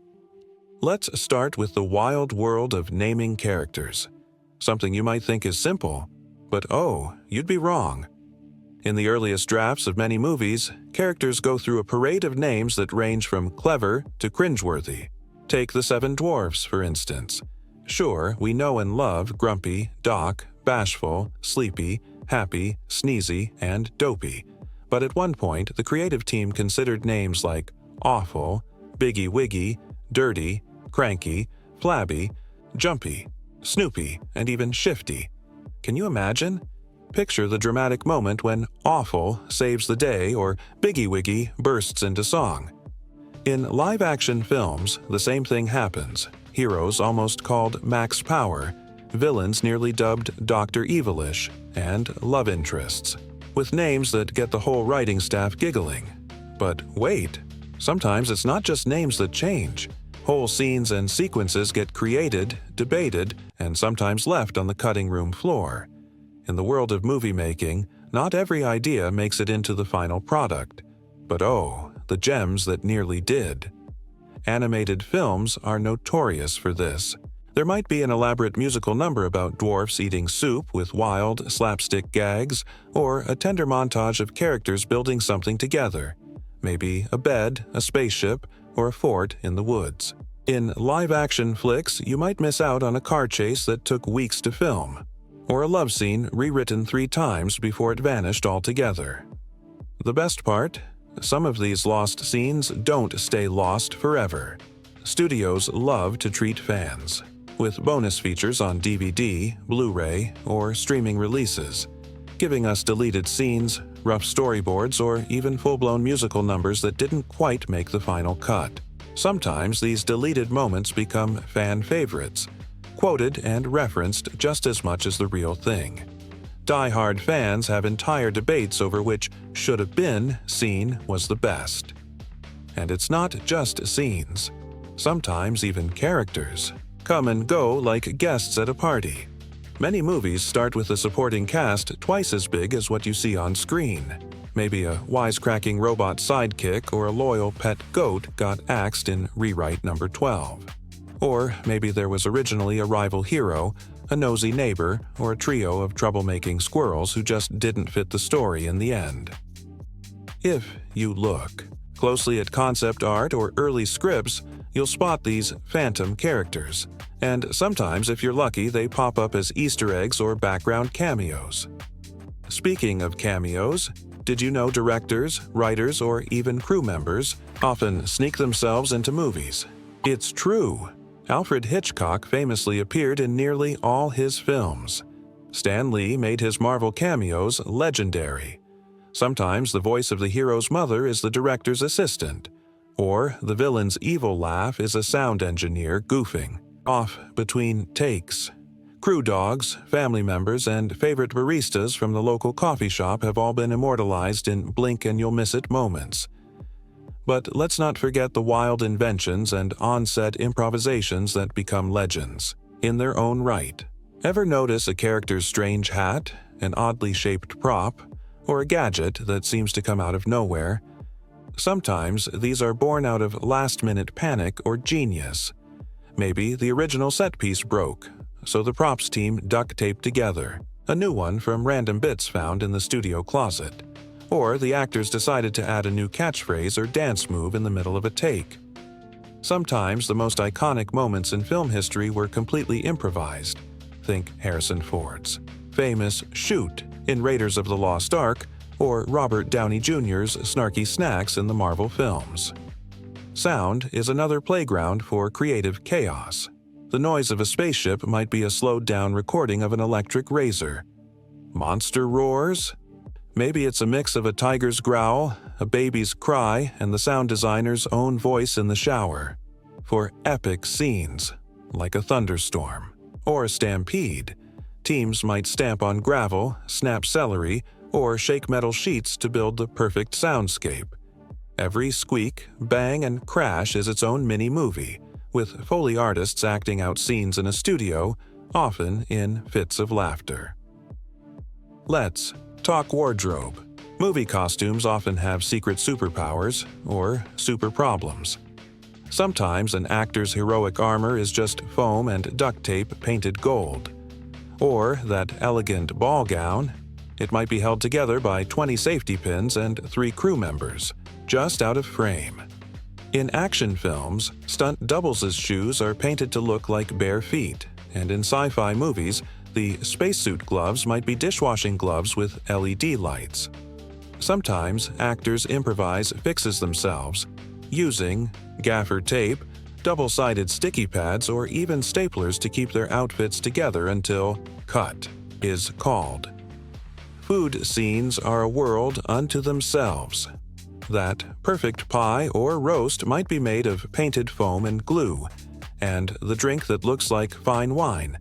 Let's start with the wild world of naming characters. Something you might think is simple, but oh, you'd be wrong. In the earliest drafts of many movies, characters go through a parade of names that range from clever to cringeworthy. Take the Seven Dwarfs, for instance. Sure, we know and love Grumpy, Doc, Bashful, Sleepy, Happy, Sneezy, and Dopey. But at one point, the creative team considered names like Awful, Biggie Wiggy, Dirty, Cranky, Flabby, Jumpy, Snoopy, and even Shifty. Can you imagine? Picture the dramatic moment when Awful saves the day or Biggie Wiggy bursts into song. In live-action films, the same thing happens. Heroes almost called Max Power, villains nearly dubbed Dr. Evilish, and love interests, with names that get the whole writing staff giggling. But wait, sometimes it's not just names that change. Whole scenes and sequences get created, debated, and sometimes left on the cutting room floor. In the world of movie making, not every idea makes it into the final product. But oh, the gems that nearly did. Animated films are notorious for this. There might be an elaborate musical number about dwarfs eating soup with wild, slapstick gags, or a tender montage of characters building something together. Maybe a bed, a spaceship, or a fort in the woods. In live-action flicks, you might miss out on a car chase that took weeks to film, or a love scene rewritten 3 times before it vanished altogether. The best part? Some of these lost scenes don't stay lost forever. Studios love to treat fans with bonus features on DVD, Blu-ray, or streaming releases, giving us deleted scenes, rough storyboards, or even full-blown musical numbers that didn't quite make the final cut. Sometimes these deleted moments become fan favorites, quoted and referenced just as much as the real thing. Die-hard fans have entire debates over which should-have-been scene was the best. And it's not just scenes. Sometimes even characters come and go like guests at a party. Many movies start with a supporting cast twice as big as what you see on screen. Maybe a wisecracking robot sidekick or a loyal pet goat got axed in rewrite number 12. Or maybe there was originally a rival hero, a nosy neighbor, or a trio of troublemaking squirrels who just didn't fit the story in the end. If you look closely at concept art or early scripts, you'll spot these phantom characters, and sometimes, if you're lucky, they pop up as Easter eggs or background cameos. Speaking of cameos, did you know directors, writers, or even crew members often sneak themselves into movies? It's true. Alfred Hitchcock famously appeared in nearly all his films. Stan Lee made his Marvel cameos legendary. Sometimes the voice of the hero's mother is the director's assistant, or the villain's evil laugh is a sound engineer goofing off between takes. Crew dogs, family members, and favorite baristas from the local coffee shop have all been immortalized in blink-and-you'll-miss-it moments. But let's not forget the wild inventions and on-set improvisations that become legends, in their own right. Ever notice a character's strange hat, an oddly shaped prop, or a gadget that seems to come out of nowhere? Sometimes these are born out of last-minute panic or genius. Maybe the original set piece broke, so the props team duct-taped together a new one from random bits found in the studio closet. Or the actors decided to add a new catchphrase or dance move in the middle of a take. Sometimes the most iconic moments in film history were completely improvised. Think Harrison Ford's famous "shoot" in Raiders of the Lost Ark, or Robert Downey Jr.'s snarky snacks in the Marvel films. Sound is another playground for creative chaos. The noise of a spaceship might be a slowed-down recording of an electric razor. Monster roars? Maybe it's a mix of a tiger's growl, a baby's cry, and the sound designer's own voice in the shower. For epic scenes, like a thunderstorm or a stampede, teams might stamp on gravel, snap celery, or shake metal sheets to build the perfect soundscape. Every squeak, bang, and crash is its own mini-movie, with Foley artists acting out scenes in a studio, often in fits of laughter. Let's talk wardrobe. Movie costumes often have secret superpowers or super problems. Sometimes an actor's heroic armor is just foam and duct tape painted gold. Or that elegant ball gown, It might be held together by 20 safety pins and 3 crew members, just out of frame. In action films, stunt doubles' shoes are painted to look like bare feet, and in sci-fi movies, the spacesuit gloves might be dishwashing gloves with LED lights. Sometimes actors improvise fixes themselves, using gaffer tape, double-sided sticky pads, or even staplers to keep their outfits together until cut is called. Food scenes are a world unto themselves. That perfect pie or roast might be made of painted foam and glue, and the drink that looks like fine wine,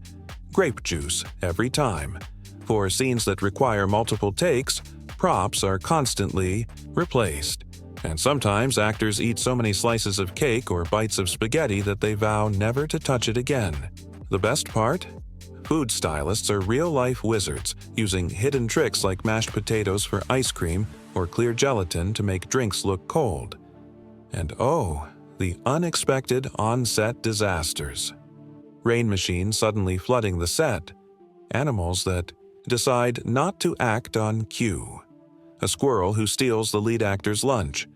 grape juice every time. For scenes that require multiple takes, props are constantly replaced. And sometimes actors eat so many slices of cake or bites of spaghetti that they vow never to touch it again. The best part? Food stylists are real-life wizards, using hidden tricks like mashed potatoes for ice cream or clear gelatin to make drinks look cold. And oh, the unexpected on-set disasters. Rain machines suddenly flooding the set. Animals that decide not to act on cue. A squirrel who steals the lead actor's lunch.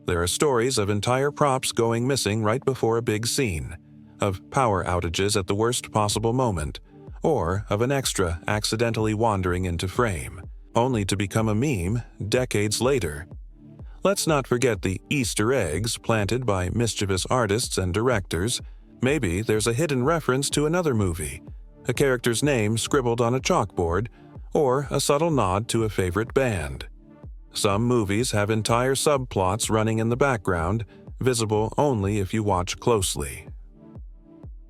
There are stories of entire props going missing right before a big scene, of power outages at the worst possible moment, or of an extra accidentally wandering into frame, only to become a meme decades later. Let's not forget the Easter eggs planted by mischievous artists and directors. Maybe there's a hidden reference to another movie, a character's name scribbled on a chalkboard, or a subtle nod to a favorite band. Some movies have entire subplots running in the background, visible only if you watch closely.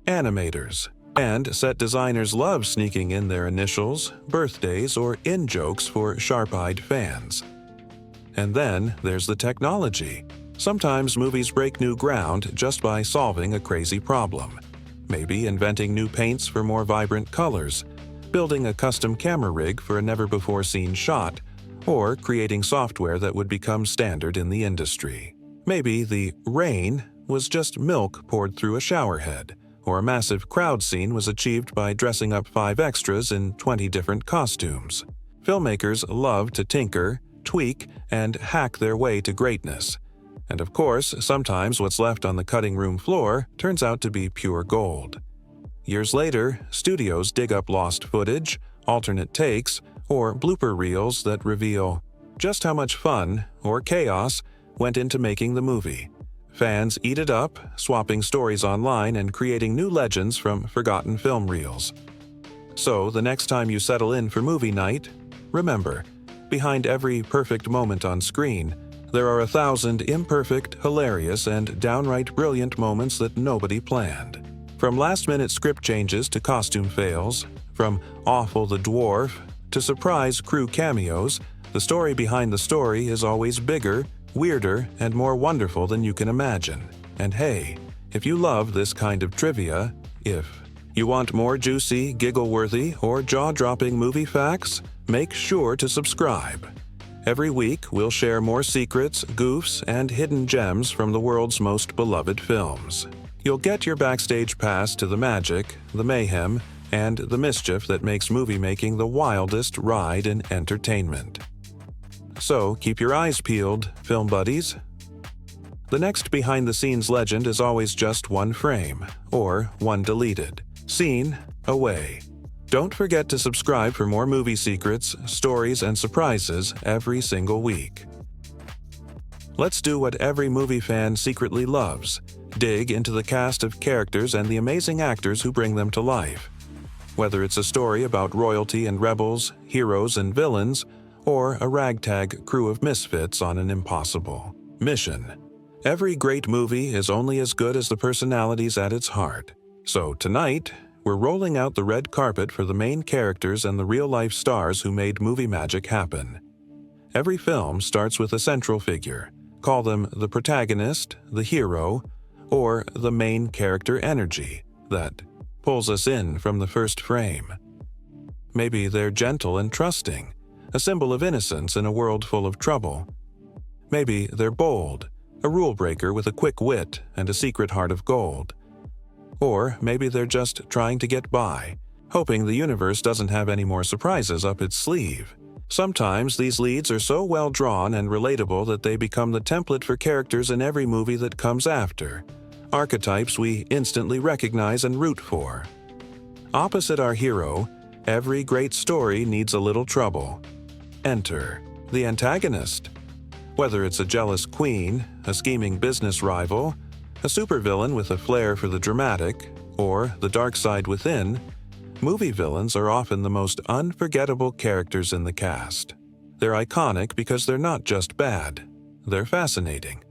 Animators and set designers love sneaking in their initials, birthdays, or in-jokes for sharp-eyed fans. And then there's the technology. Sometimes movies break new ground just by solving a crazy problem. Maybe inventing new paints for more vibrant colors, building a custom camera rig for a never-before-seen shot, or creating software that would become standard in the industry. Maybe the rain was just milk poured through a shower head, or a massive crowd scene was achieved by dressing up 5 extras in 20 different costumes. Filmmakers love to tinker, tweak, and hack their way to greatness. And of course, sometimes what's left on the cutting room floor turns out to be pure gold. Years later, studios dig up lost footage, alternate takes, or blooper reels that reveal just how much fun, or chaos, went into making the movie. Fans eat it up, swapping stories online and creating new legends from forgotten film reels. So, the next time you settle in for movie night, remember, behind every perfect moment on screen, there are 1,000 imperfect, hilarious, and downright brilliant moments that nobody planned. From last-minute script changes to costume fails, from Awful the Dwarf to surprise crew cameos, the story behind the story is always bigger, weirder, and more wonderful than you can imagine. And hey, if you love this kind of trivia, if you want more juicy, giggle-worthy, or jaw-dropping movie facts, make sure to subscribe. Every week, we'll share more secrets, goofs, and hidden gems from the world's most beloved films. You'll get your backstage pass to the magic, the mayhem, and the mischief that makes movie-making the wildest ride in entertainment. So keep your eyes peeled, film buddies. The next behind-the-scenes legend is always just one frame, or one deleted. Scene away. Don't forget to subscribe for more movie secrets, stories, and surprises every single week. Let's do what every movie fan secretly loves. Dig into the cast of characters and the amazing actors who bring them to life. Whether it's a story about royalty and rebels, heroes and villains, or a ragtag crew of misfits on an impossible mission. Every great movie is only as good as the personalities at its heart. So tonight, we're rolling out the red carpet for the main characters and the real-life stars who made movie magic happen. Every film starts with a central figure. Call them the protagonist, the hero, or the main character energy that pulls us in from the first frame. Maybe they're gentle and trusting, a symbol of innocence in a world full of trouble. Maybe they're bold, a rule breaker with a quick wit and a secret heart of gold. Or maybe they're just trying to get by, hoping the universe doesn't have any more surprises up its sleeve. Sometimes these leads are so well drawn and relatable that they become the template for characters in every movie that comes after, archetypes we instantly recognize and root for. Opposite our hero, every great story needs a little trouble. Enter the antagonist. Whether it's a jealous queen, a scheming business rival, a supervillain with a flair for the dramatic, or the dark side within, movie villains are often the most unforgettable characters in the cast. They're iconic because they're not just bad. They're fascinating.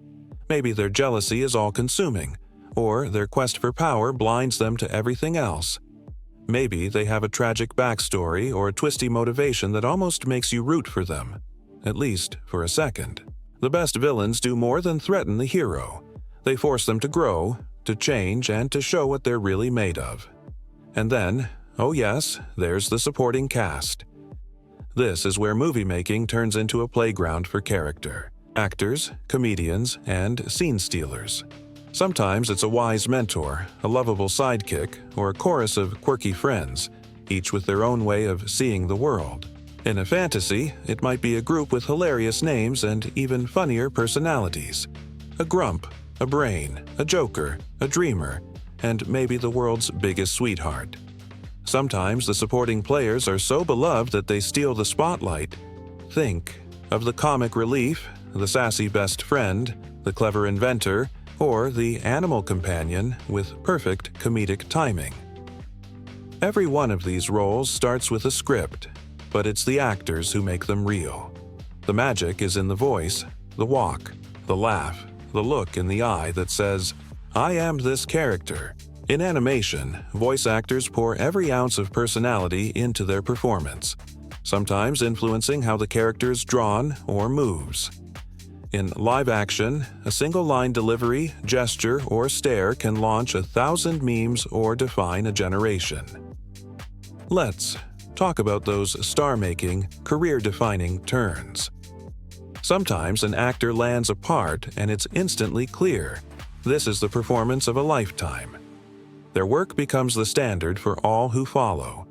Maybe their jealousy is all-consuming, or their quest for power blinds them to everything else. Maybe they have a tragic backstory or a twisty motivation that almost makes you root for them, at least for a second. The best villains do more than threaten the hero. They force them to grow, to change, and to show what they're really made of. And then, oh yes, there's the supporting cast. This is where movie making turns into a playground for character, actors, comedians, and scene stealers. Sometimes it's a wise mentor, a lovable sidekick, or a chorus of quirky friends, each with their own way of seeing the world. In a fantasy, it might be a group with hilarious names and even funnier personalities. A grump, a brain, a joker, a dreamer, and maybe the world's biggest sweetheart. Sometimes the supporting players are so beloved that they steal the spotlight. Think of the comic relief, the sassy best friend, the clever inventor, or the animal companion with perfect comedic timing. Every one of these roles starts with a script, but it's the actors who make them real. The magic is in the voice, the walk, the laugh, the look in the eye that says, "I am this character." In animation, voice actors pour every ounce of personality into their performance, sometimes influencing how the character is drawn or moves. In live action, a single line delivery, gesture, or stare can launch 1,000 memes or define a generation. Let's talk about those star-making, career-defining turns. Sometimes an actor lands a part and it's instantly clear. This is the performance of a lifetime. Their work becomes the standard for all who follow.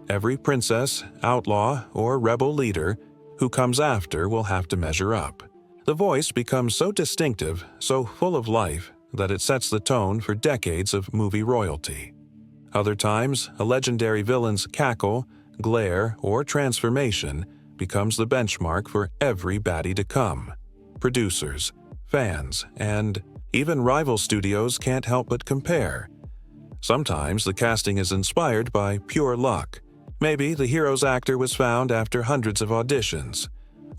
Every princess, outlaw, or rebel leader who comes after will have to measure up. The voice becomes so distinctive, so full of life, that it sets the tone for decades of movie royalty. Other times, a legendary villain's cackle, glare, or transformation becomes the benchmark for every baddie to come. Producers, fans, and even rival studios can't help but compare. Sometimes the casting is inspired by pure luck. Maybe the hero's actor was found after hundreds of auditions.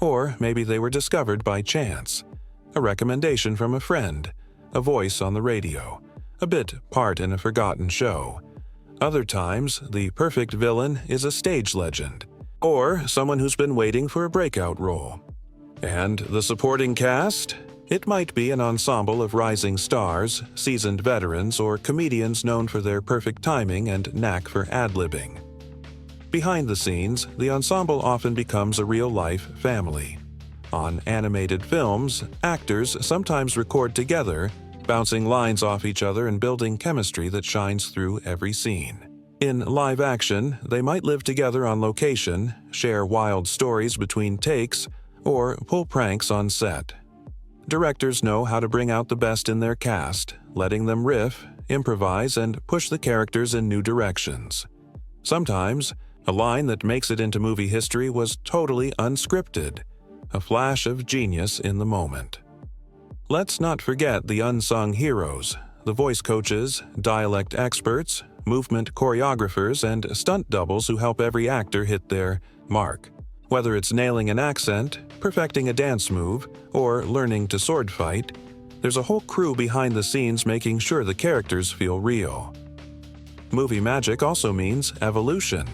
Or maybe they were discovered by chance. A recommendation from a friend, a voice on the radio, a bit part in a forgotten show. Other times, the perfect villain is a stage legend, or someone who's been waiting for a breakout role. And the supporting cast? It might be an ensemble of rising stars, seasoned veterans, or comedians known for their perfect timing and knack for ad-libbing. Behind the scenes, the ensemble often becomes a real-life family. On animated films, actors sometimes record together, bouncing lines off each other and building chemistry that shines through every scene. In live action, they might live together on location, share wild stories between takes, or pull pranks on set. Directors know how to bring out the best in their cast, letting them riff, improvise, and push the characters in new directions. Sometimes, a line that makes it into movie history was totally unscripted, a flash of genius in the moment. Let's not forget the unsung heroes, the voice coaches, dialect experts, movement choreographers, and stunt doubles who help every actor hit their mark. Whether it's nailing an accent, perfecting a dance move, or learning to sword fight, there's a whole crew behind the scenes making sure the characters feel real. Movie magic also means evolution.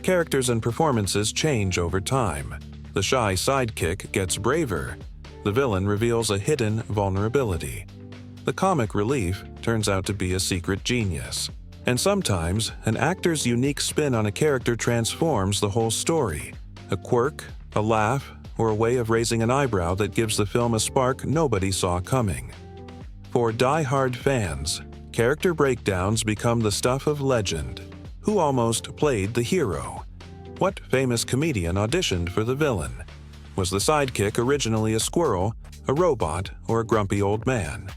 Characters and performances change over time. The shy sidekick gets braver. The villain reveals a hidden vulnerability. The comic relief turns out to be a secret genius. And sometimes, an actor's unique spin on a character transforms the whole story. A quirk, a laugh, or a way of raising an eyebrow that gives the film a spark nobody saw coming. For die-hard fans, character breakdowns become the stuff of legend. Who almost played the hero? What famous comedian auditioned for the villain? Was the sidekick originally a squirrel, a robot, or a grumpy old man?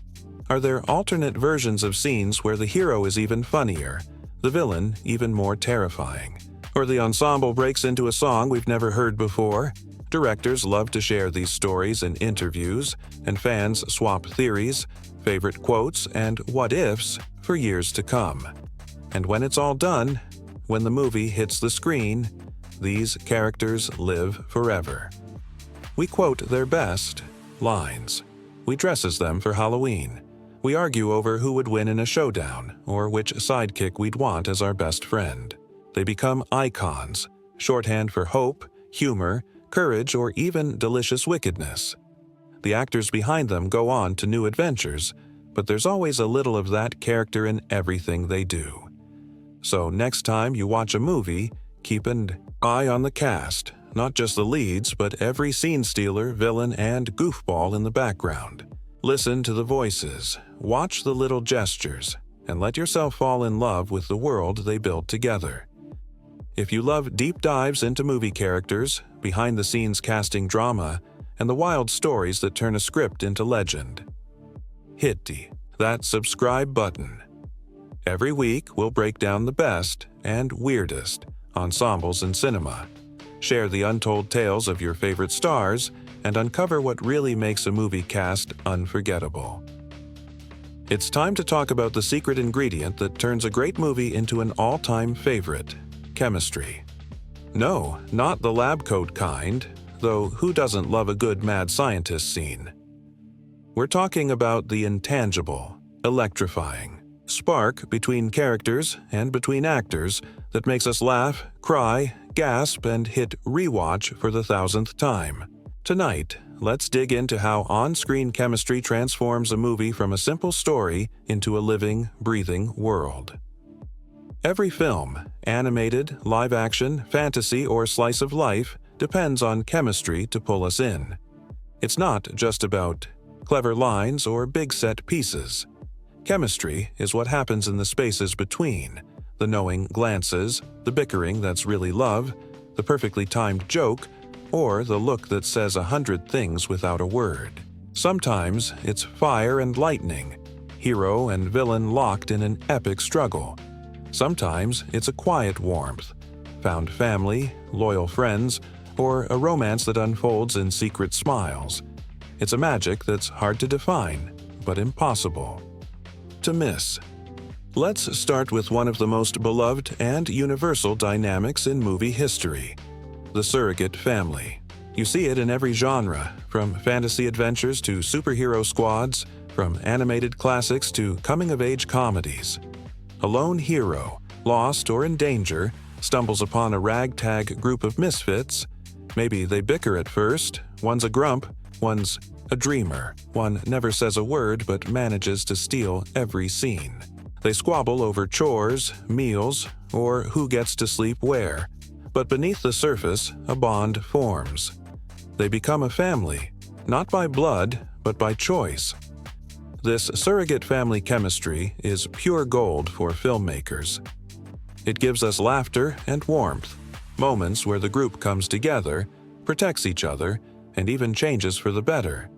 Are there alternate versions of scenes where the hero is even funnier, the villain even more terrifying? Or the ensemble breaks into a song we've never heard before? Directors love to share these stories in interviews, and fans swap theories, favorite quotes, and what-ifs for years to come. And when it's all done, when the movie hits the screen, these characters live forever. We quote their best lines. We dress as them for Halloween. We argue over who would win in a showdown, or which sidekick we'd want as our best friend. They become icons, shorthand for hope, humor, courage, or even delicious wickedness. The actors behind them go on to new adventures, but there's always a little of that character in everything they do. So next time you watch a movie, keep an eye on the cast, not just the leads, but every scene stealer, villain, and goofball in the background. Listen to the voices, watch the little gestures, and let yourself fall in love with the world they build together. If you love deep dives into movie characters, behind-the-scenes casting drama, and the wild stories that turn a script into legend, hit that subscribe button. Every week, we'll break down the best and weirdest ensembles in cinema, share the untold tales of your favorite stars, and uncover what really makes a movie cast unforgettable. It's time to talk about the secret ingredient that turns a great movie into an all-time favorite: chemistry. No, not the lab coat kind, though who doesn't love a good mad scientist scene? We're talking about the intangible, electrifying spark between characters and between actors that makes us laugh, cry, gasp, and hit rewatch for the 1,000th time. Tonight, let's dig into how on-screen chemistry transforms a movie from a simple story into a living, breathing world. Every film, animated, live-action, fantasy, or slice of life, depends on chemistry to pull us in. It's not just about clever lines or big set pieces. Chemistry is what happens in the spaces between, the knowing glances, the bickering that's really love, the perfectly timed joke, or the look that says 100 things without a word. Sometimes it's fire and lightning, hero and villain locked in an epic struggle. Sometimes it's a quiet warmth, found family, loyal friends, or a romance that unfolds in secret smiles. It's a magic that's hard to define, but impossible to miss. Let's start with one of the most beloved and universal dynamics in movie history: the surrogate family. You see it in every genre, from fantasy adventures to superhero squads, from animated classics to coming-of-age comedies. A lone hero, lost or in danger, stumbles upon a ragtag group of misfits. Maybe they bicker at first, one's a grump, one's a dreamer. One never says a word but manages to steal every scene. They squabble over chores, meals, or who gets to sleep where. But beneath the surface, a bond forms. They become a family, not by blood, but by choice. This surrogate family chemistry is pure gold for filmmakers. It gives us laughter and warmth, moments where the group comes together, protects each other, and even changes for the better.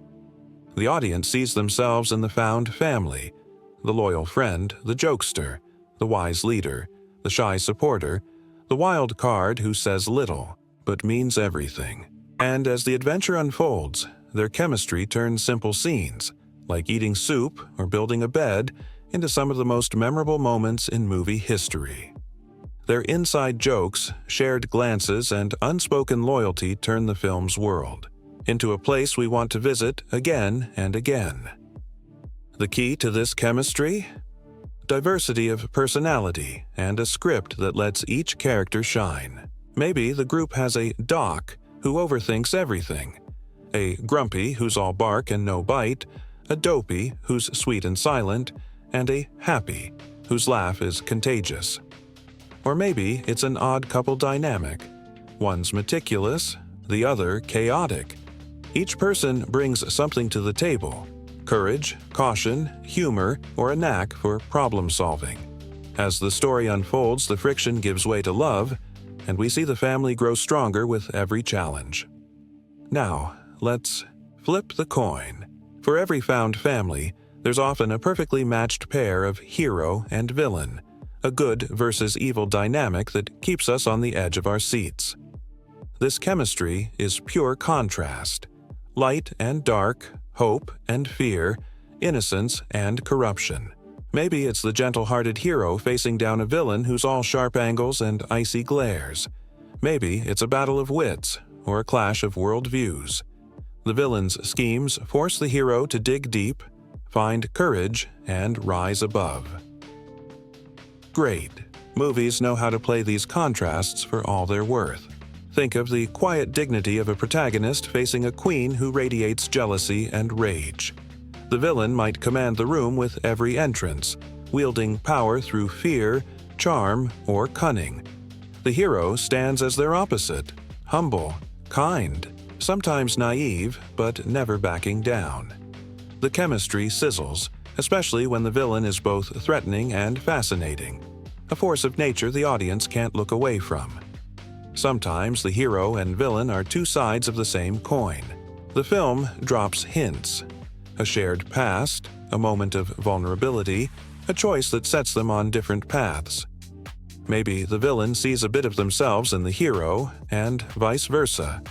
The audience sees themselves in the found family: the loyal friend, the jokester, the wise leader, the shy supporter, the wild card who says little, but means everything. And as the adventure unfolds, their chemistry turns simple scenes, like eating soup or building a bed, into some of the most memorable moments in movie history. Their inside jokes, shared glances, and unspoken loyalty turn the film's world into a place we want to visit again and again. The key to this chemistry? Diversity of personality and a script that lets each character shine. Maybe the group has a doc who overthinks everything, a grumpy who's all bark and no bite, a dopey who's sweet and silent, and a happy whose laugh is contagious. Or maybe it's an odd couple dynamic. One's meticulous, the other chaotic. Each person brings something to the table: courage, caution, humor, or a knack for problem solving. As the story unfolds, the friction gives way to love, and we see the family grow stronger with every challenge. Now, let's flip the coin. For every found family, there's often a perfectly matched pair of hero and villain, a good versus evil dynamic that keeps us on the edge of our seats. This chemistry is pure contrast. Light and dark, hope and fear, innocence and corruption. Maybe it's the gentle-hearted hero facing down a villain who's all sharp angles and icy glares. Maybe it's a battle of wits or a clash of worldviews. The villain's schemes force the hero to dig deep, find courage, and rise above. Great. Movies know how to play these contrasts for all they're worth. Think of the quiet dignity of a protagonist facing a queen who radiates jealousy and rage. The villain might command the room with every entrance, wielding power through fear, charm, or cunning. The hero stands as their opposite, humble, kind, sometimes naive, but never backing down. The chemistry sizzles, especially when the villain is both threatening and fascinating, a force of nature the audience can't look away from. Sometimes the hero and villain are two sides of the same coin. The film drops hints. A shared past, a moment of vulnerability, a choice that sets them on different paths. Maybe the villain sees a bit of themselves in the hero, and vice versa.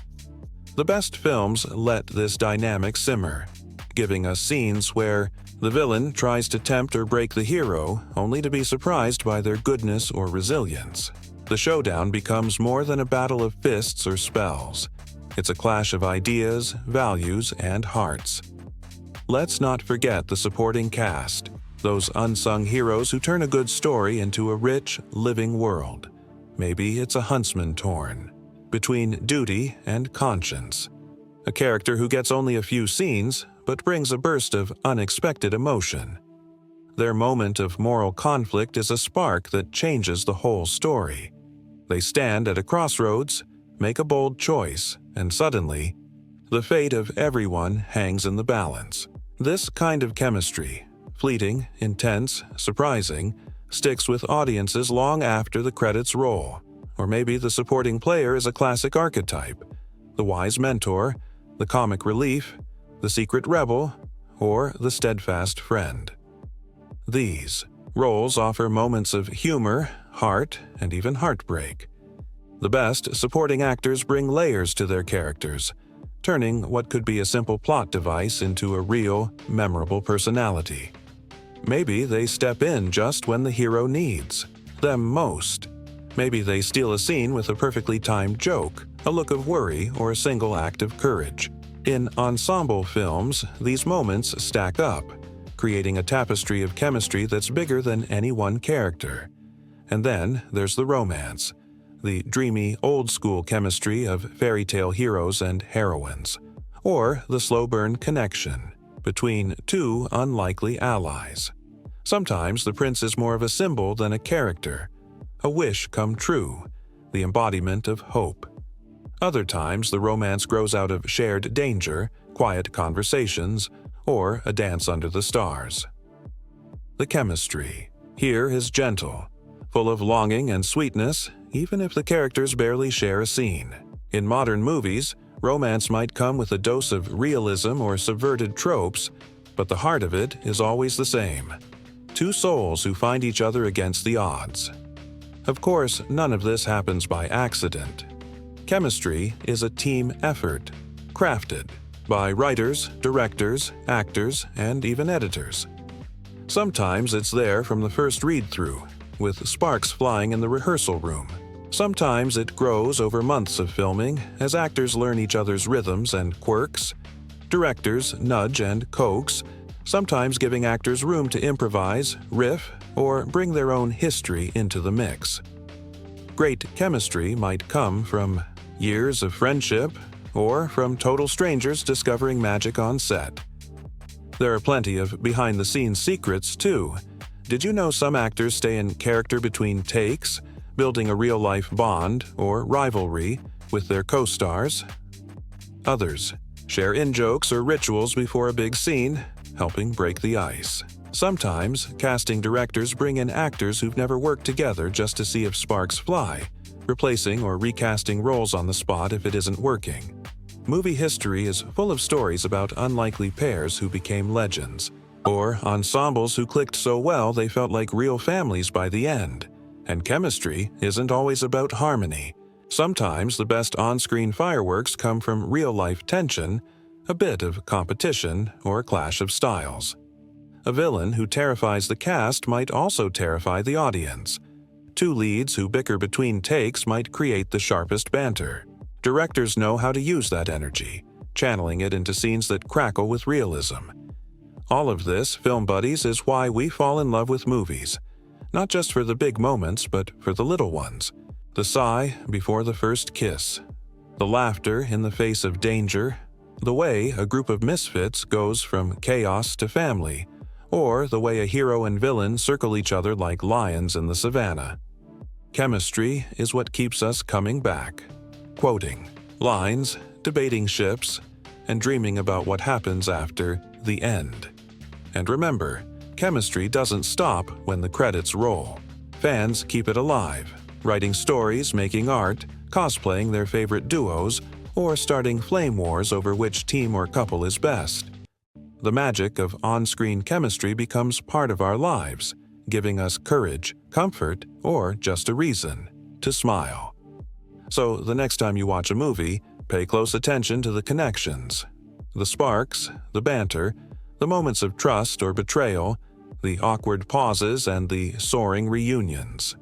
The best films let this dynamic simmer, giving us scenes where the villain tries to tempt or break the hero, only to be surprised by their goodness or resilience. The showdown becomes more than a battle of fists or spells. It's a clash of ideas, values, and hearts. Let's not forget the supporting cast, those unsung heroes who turn a good story into a rich, living world. Maybe it's a huntsman torn between duty and conscience. A character who gets only a few scenes, but brings a burst of unexpected emotion. Their moment of moral conflict is a spark that changes the whole story. They stand at a crossroads, make a bold choice, and suddenly, the fate of everyone hangs in the balance. This kind of chemistry, fleeting, intense, surprising, sticks with audiences long after the credits roll. Or maybe the supporting player is a classic archetype, the wise mentor, the comic relief, the secret rebel, or the steadfast friend. These roles offer moments of humor, heart, and even heartbreak. The best supporting actors bring layers to their characters, turning what could be a simple plot device into a real, memorable personality. Maybe they step in just when the hero needs them most. Maybe they steal a scene with a perfectly timed joke, a look of worry, or a single act of courage. In ensemble films, these moments stack up, creating a tapestry of chemistry that's bigger than any one character. And then there's the romance, the dreamy, old-school chemistry of fairy tale heroes and heroines, or the slow-burn connection between two unlikely allies. Sometimes the prince is more of a symbol than a character, a wish come true, the embodiment of hope. Other times the romance grows out of shared danger, quiet conversations, or a dance under the stars. The chemistry here is gentle, full of longing and sweetness, even if the characters barely share a scene. In modern movies, romance might come with a dose of realism or subverted tropes, but the heart of it is always the same. Two souls who find each other against the odds. Of course, none of this happens by accident. Chemistry is a team effort, crafted by writers, directors, actors, and even editors. Sometimes it's there from the first read-through, with sparks flying in the rehearsal room. Sometimes it grows over months of filming as actors learn each other's rhythms and quirks. Directors nudge and coax, sometimes giving actors room to improvise, riff, or bring their own history into the mix. Great chemistry might come from years of friendship or from total strangers discovering magic on set. There are plenty of behind-the-scenes secrets, too. Did you know some actors stay in character between takes, building a real-life bond or rivalry with their co-stars? Others share in-jokes or rituals before a big scene, helping break the ice. Sometimes, casting directors bring in actors who've never worked together just to see if sparks fly, replacing or recasting roles on the spot if it isn't working. Movie history is full of stories about unlikely pairs who became legends, or ensembles who clicked so well they felt like real families by the end. And chemistry isn't always about harmony. Sometimes the best on-screen fireworks come from real-life tension, a bit of competition, or a clash of styles. A villain who terrifies the cast might also terrify the audience. Two leads who bicker between takes might create the sharpest banter. Directors know how to use that energy, channeling it into scenes that crackle with realism. All of this, film buddies, is why we fall in love with movies. Not just for the big moments, but for the little ones. The sigh before the first kiss. The laughter in the face of danger. The way a group of misfits goes from chaos to family. Or the way a hero and villain circle each other like lions in the savannah. Chemistry is what keeps us coming back. Quoting lines, debating ships, and dreaming about what happens after the end. And remember, chemistry doesn't stop when the credits roll. Fans keep it alive, writing stories, making art, cosplaying their favorite duos, or starting flame wars over which team or couple is best. The magic of on-screen chemistry becomes part of our lives, giving us courage, comfort, or just a reason to smile. So the next time you watch a movie, pay close attention to the connections, the sparks, the banter, the moments of trust or betrayal, the awkward pauses, and the soaring reunions.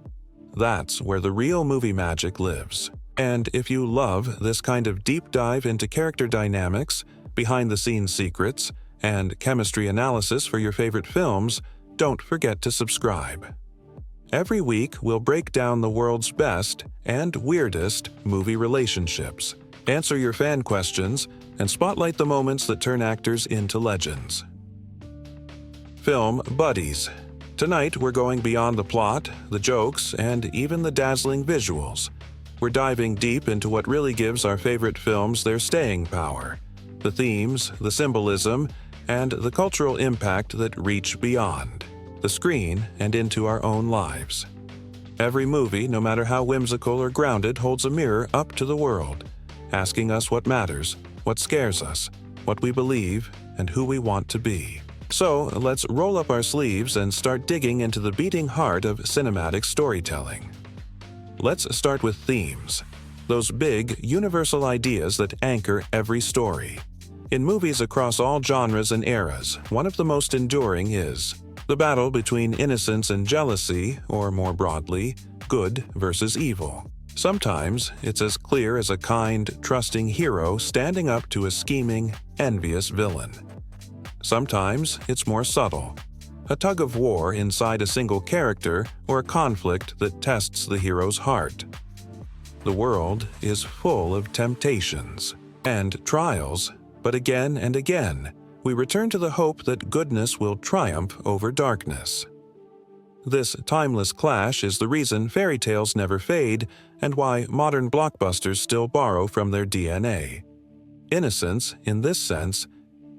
That's where the real movie magic lives. And if you love this kind of deep dive into character dynamics, behind-the-scenes secrets, and chemistry analysis for your favorite films, don't forget to subscribe. Every week, we'll break down the world's best and weirdest movie relationships, answer your fan questions, and spotlight the moments that turn actors into legends. Film Buddies. Tonight, we're going beyond the plot, the jokes, and even the dazzling visuals. We're diving deep into what really gives our favorite films their staying power, the themes, the symbolism, and the cultural impact that reach beyond the screen and into our own lives. Every movie, no matter how whimsical or grounded, holds a mirror up to the world, asking us what matters, what scares us, what we believe, and who we want to be. So, let's roll up our sleeves and start digging into the beating heart of cinematic storytelling. Let's start with themes, those big, universal ideas that anchor every story. In movies across all genres and eras, one of the most enduring is the battle between innocence and jealousy, or more broadly, good versus evil. Sometimes it's as clear as a kind, trusting hero standing up to a scheming, envious villain. Sometimes it's more subtle, a tug-of-war inside a single character or a conflict that tests the hero's heart. The world is full of temptations and trials, but again and again, we return to the hope that goodness will triumph over darkness. This timeless clash is the reason fairy tales never fade and why modern blockbusters still borrow from their DNA. Innocence, in this sense,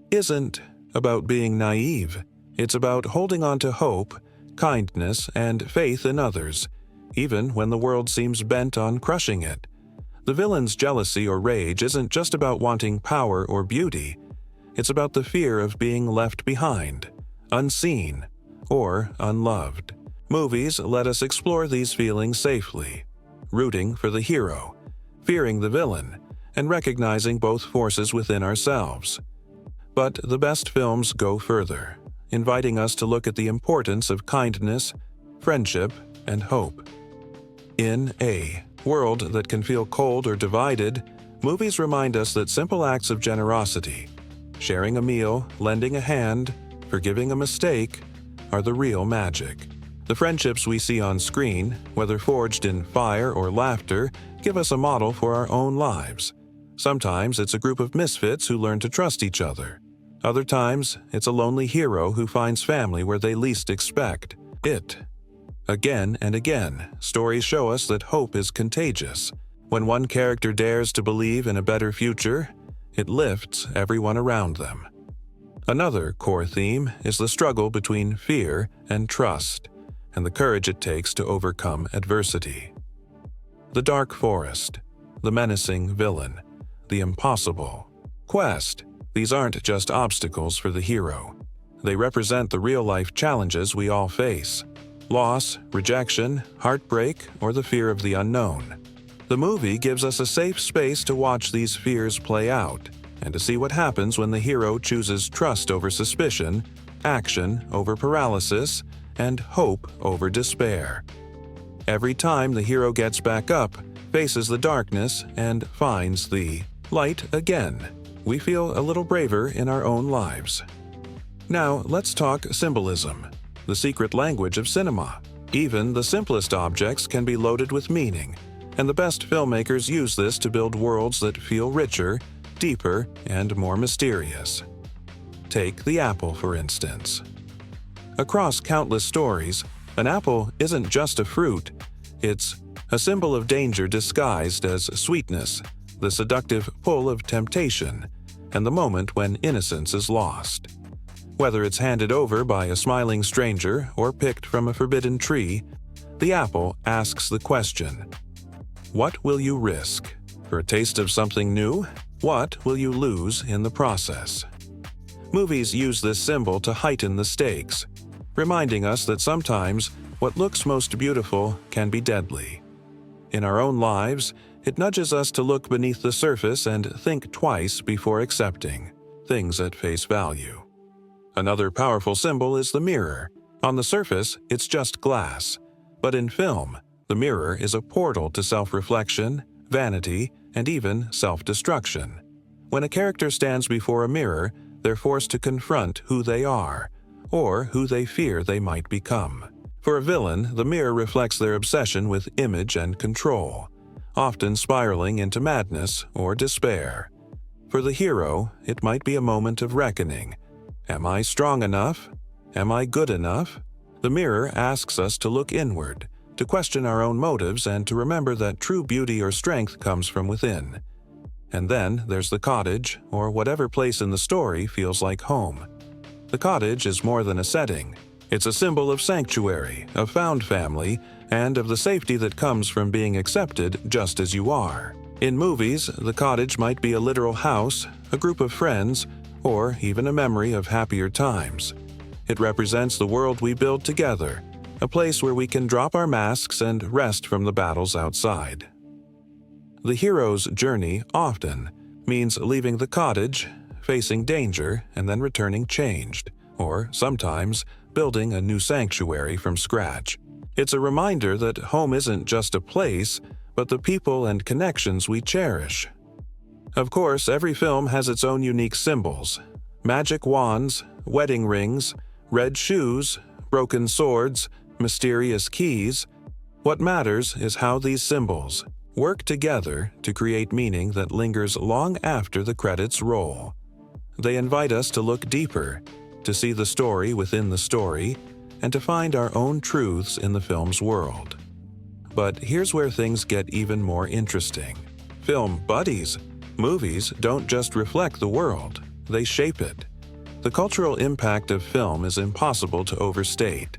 isn't about being naive. It's about holding on to hope, kindness, and faith in others, even when the world seems bent on crushing it. The villain's jealousy or rage isn't just about wanting power or beauty. It's about the fear of being left behind, unseen, or unloved. Movies let us explore these feelings safely, rooting for the hero, fearing the villain, and recognizing both forces within ourselves. But the best films go further, inviting us to look at the importance of kindness, friendship, and hope. In a world that can feel cold or divided, movies remind us that simple acts of generosity, sharing a meal, lending a hand, forgiving a mistake, are the real magic. The friendships we see on screen, whether forged in fire or laughter, give us a model for our own lives. Sometimes it's a group of misfits who learn to trust each other. Other times, it's a lonely hero who finds family where they least expect it. Again and again, stories show us that hope is contagious. When one character dares to believe in a better future, it lifts everyone around them. Another core theme is the struggle between fear and trust, and the courage it takes to overcome adversity. The dark forest, the menacing villain, the impossible quest. These aren't just obstacles for the hero. They represent the real-life challenges we all face: loss, rejection, heartbreak, or the fear of the unknown. The movie gives us a safe space to watch these fears play out, and to see what happens when the hero chooses trust over suspicion, action over paralysis, and hope over despair. Every time the hero gets back up, faces the darkness, and finds the light again, we feel a little braver in our own lives. Now, let's talk symbolism, the secret language of cinema. Even the simplest objects can be loaded with meaning, and the best filmmakers use this to build worlds that feel richer, deeper, and more mysterious. Take the apple, for instance. Across countless stories, an apple isn't just a fruit, it's a symbol of danger disguised as sweetness, the seductive pull of temptation, and the moment when innocence is lost. Whether it's handed over by a smiling stranger or picked from a forbidden tree, the apple asks the question, what will you risk? For a taste of something new? What will you lose in the process? Movies use this symbol to heighten the stakes, reminding us that sometimes what looks most beautiful can be deadly. In our own lives, it nudges us to look beneath the surface and think twice before accepting things at face value. Another powerful symbol is the mirror. On the surface, it's just glass, but in film, the mirror is a portal to self-reflection, vanity, and even self-destruction. When a character stands before a mirror, they're forced to confront who they are, or who they fear they might become. For a villain, the mirror reflects their obsession with image and control, often spiraling into madness or despair. For the hero, it might be a moment of reckoning. Am I strong enough? Am I good enough? The mirror asks us to look inward, to question our own motives, and to remember that true beauty or strength comes from within. And then there's the cottage, or whatever place in the story feels like home. The cottage is more than a setting. It's a symbol of sanctuary, of found family, and of the safety that comes from being accepted just as you are. In movies, the cottage might be a literal house, a group of friends, or even a memory of happier times. It represents the world we build together, a place where we can drop our masks and rest from the battles outside. The hero's journey often means leaving the cottage, facing danger, and then returning changed, or sometimes building a new sanctuary from scratch. It's a reminder that home isn't just a place, but the people and connections we cherish. Of course, every film has its own unique symbols: magic wands, wedding rings, red shoes, broken swords, mysterious keys. What matters is how these symbols work together to create meaning that lingers long after the credits roll. They invite us to look deeper, to see the story within the story, and to find our own truths in the film's world. But here's where things get even more interesting. Film buddies. Movies don't just reflect the world, they shape it. The cultural impact of film is impossible to overstate.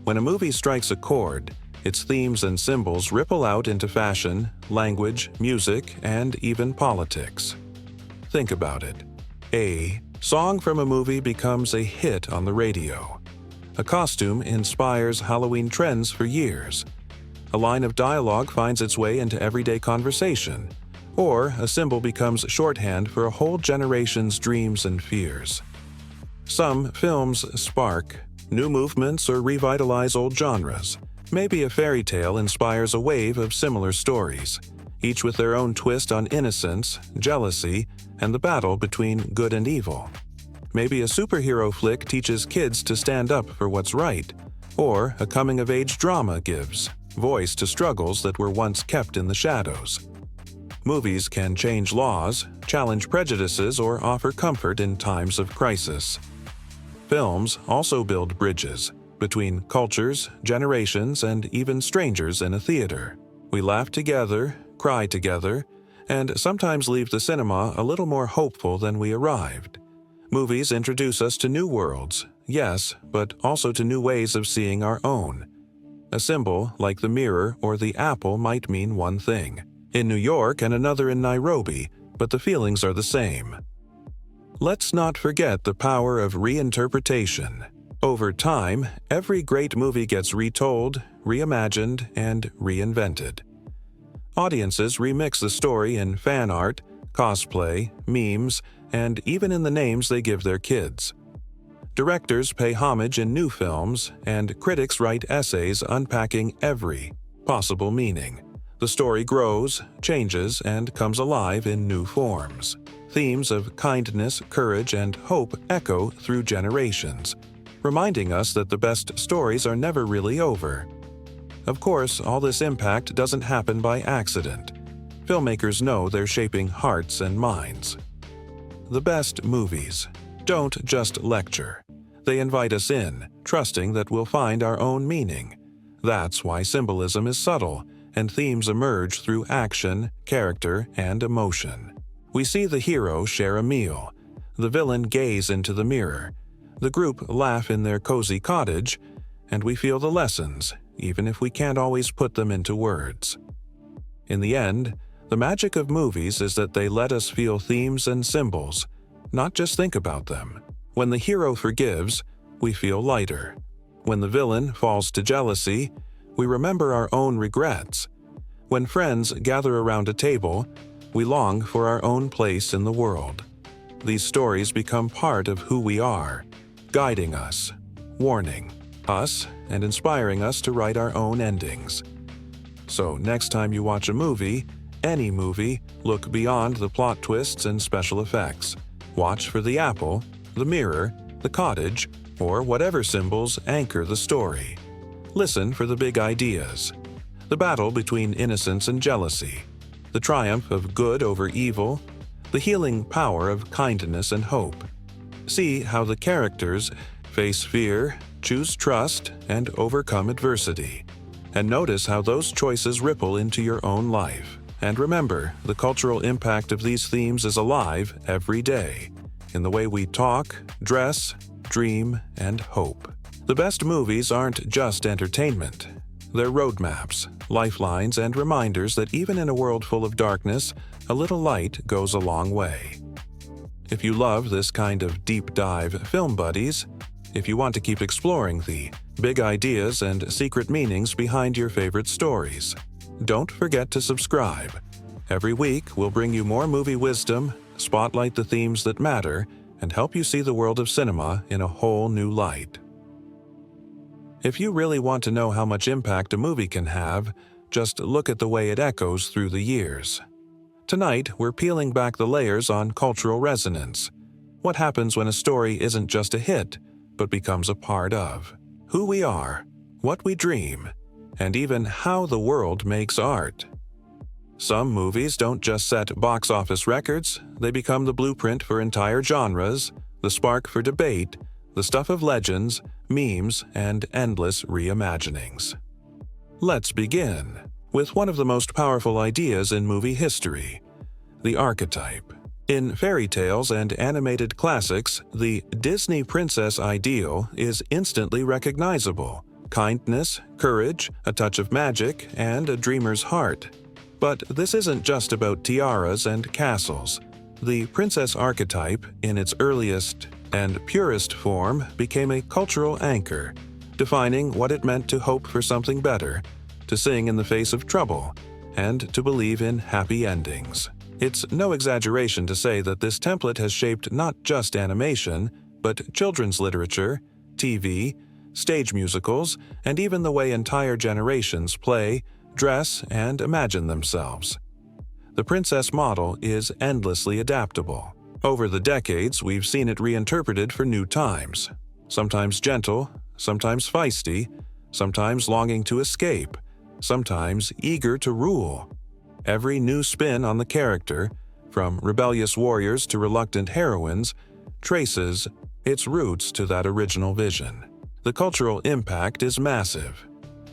When a movie strikes a chord, its themes and symbols ripple out into fashion, language, music, and even politics. Think about it. A song from a movie becomes a hit on the radio. A costume inspires Halloween trends for years. A line of dialogue finds its way into everyday conversation, or a symbol becomes shorthand for a whole generation's dreams and fears. Some films spark new movements or revitalize old genres. Maybe a fairy tale inspires a wave of similar stories, each with their own twist on innocence, jealousy, and the battle between good and evil. Maybe a superhero flick teaches kids to stand up for what's right, or a coming-of-age drama gives voice to struggles that were once kept in the shadows. Movies can change laws, challenge prejudices, or offer comfort in times of crisis. Films also build bridges between cultures, generations, and even strangers in a theater. We laugh together, cry together, and sometimes leave the cinema a little more hopeful than we arrived. Movies introduce us to new worlds, yes, but also to new ways of seeing our own. A symbol, like the mirror or the apple, might mean one thing in New York and another in Nairobi, but the feelings are the same. Let's not forget the power of reinterpretation. Over time, every great movie gets retold, reimagined, and reinvented. Audiences remix the story in fan art, cosplay, memes, and even in the names they give their kids. Directors pay homage in new films, and critics write essays unpacking every possible meaning. The story grows, changes, and comes alive in new forms. Themes of kindness, courage, and hope echo through generations, reminding us that the best stories are never really over. Of course, all this impact doesn't happen by accident. Filmmakers know they're shaping hearts and minds. The best movies don't just lecture. They invite us in, trusting that we'll find our own meaning. That's why symbolism is subtle, and themes emerge through action, character, and emotion. We see the hero share a meal, the villain gaze into the mirror, the group laugh in their cozy cottage, and we feel the lessons, even if we can't always put them into words. In the end, the magic of movies is that they let us feel themes and symbols, not just think about them. When the hero forgives, we feel lighter. When the villain falls to jealousy, we remember our own regrets. When friends gather around a table, we long for our own place in the world. These stories become part of who we are, guiding us, warning us, and inspiring us to write our own endings. So next time you watch a movie, any movie, look beyond the plot twists and special effects. Watch for the apple, the mirror, the cottage, or whatever symbols anchor the story. Listen for the big ideas. The battle between innocence and jealousy, the triumph of good over evil, the healing power of kindness and hope. See how the characters face fear, choose trust, and overcome adversity. And notice how those choices ripple into your own life. And remember, the cultural impact of these themes is alive every day, in the way we talk, dress, dream, and hope. The best movies aren't just entertainment. They're roadmaps, lifelines, and reminders that even in a world full of darkness, a little light goes a long way. If you love this kind of deep dive film buddies, if you want to keep exploring the big ideas and secret meanings behind your favorite stories, don't forget to subscribe. Every week, we'll bring you more movie wisdom, spotlight the themes that matter, and help you see the world of cinema in a whole new light. If you really want to know how much impact a movie can have, just look at the way it echoes through the years. Tonight, we're peeling back the layers on cultural resonance. What happens when a story isn't just a hit, but becomes a part of who we are, what we dream, and even how the world makes art. Some movies don't just set box office records, they become the blueprint for entire genres, the spark for debate, the stuff of legends, memes, and endless reimaginings. Let's begin with one of the most powerful ideas in movie history, the archetype. In fairy tales and animated classics, the Disney princess ideal is instantly recognizable: kindness, courage, a touch of magic, and a dreamer's heart. But this isn't just about tiaras and castles. The princess archetype, in its earliest and purest form, became a cultural anchor, defining what it meant to hope for something better, to sing in the face of trouble, and to believe in happy endings. It's no exaggeration to say that this template has shaped not just animation, but children's literature, TV, stage musicals, and even the way entire generations play, dress, and imagine themselves. The princess model is endlessly adaptable. Over the decades, we've seen it reinterpreted for new times. Sometimes gentle, sometimes feisty, sometimes longing to escape, sometimes eager to rule. Every new spin on the character, from rebellious warriors to reluctant heroines, traces its roots to that original vision. The cultural impact is massive.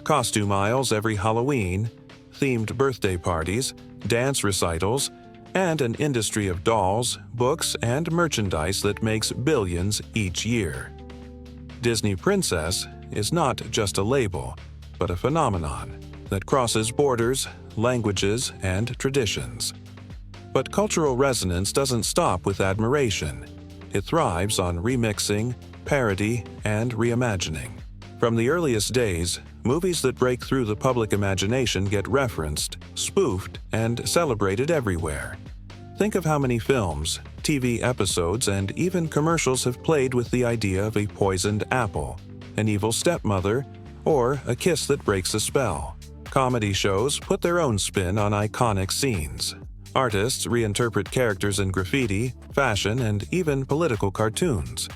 Costume aisles every Halloween, themed birthday parties, dance recitals, and an industry of dolls, books, and merchandise that makes billions each year. Disney Princess is not just a label, but a phenomenon that crosses borders, languages, and traditions. But cultural resonance doesn't stop with admiration. It thrives on remixing, parody, and reimagining. From the earliest days, movies that break through the public imagination get referenced, spoofed, and celebrated everywhere. Think of how many films, TV episodes, and even commercials have played with the idea of a poisoned apple, an evil stepmother, or a kiss that breaks a spell. Comedy shows put their own spin on iconic scenes. Artists reinterpret characters in graffiti, fashion, and even political cartoons.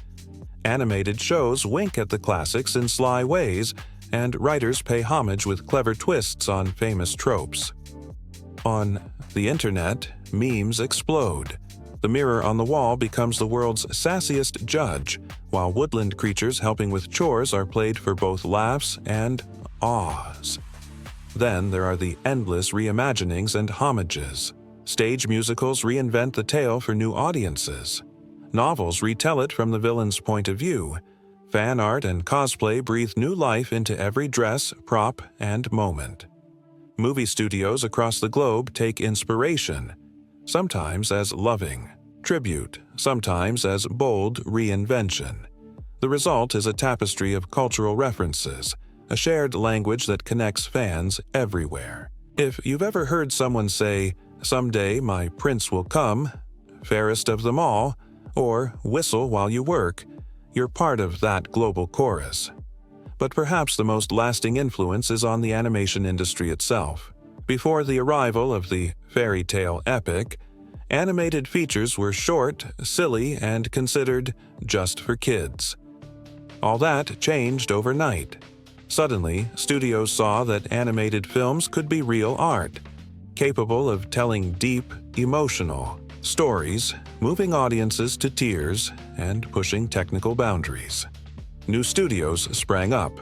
Animated shows wink at the classics in sly ways, and writers pay homage with clever twists on famous tropes. On the internet, memes explode. The mirror on the wall becomes the world's sassiest judge, while woodland creatures helping with chores are played for both laughs and awes. Then there are the endless reimaginings and homages. Stage musicals reinvent the tale for new audiences. Novels retell it from the villain's point of view. Fan art and cosplay breathe new life into every dress, prop, and moment. Movie studios across the globe take inspiration, sometimes as loving tribute, sometimes as bold reinvention. The result is a tapestry of cultural references, a shared language that connects fans everywhere. If you've ever heard someone say, "Someday my prince will come," "fairest of them all," or "whistle while you work," you're part of that global chorus. But perhaps the most lasting influence is on the animation industry itself. Before the arrival of the fairy tale epic, animated features were short, silly, and considered just for kids. All that changed overnight. Suddenly, studios saw that animated films could be real art, capable of telling deep, emotional stories, moving audiences to tears, and pushing technical boundaries. New studios sprang up.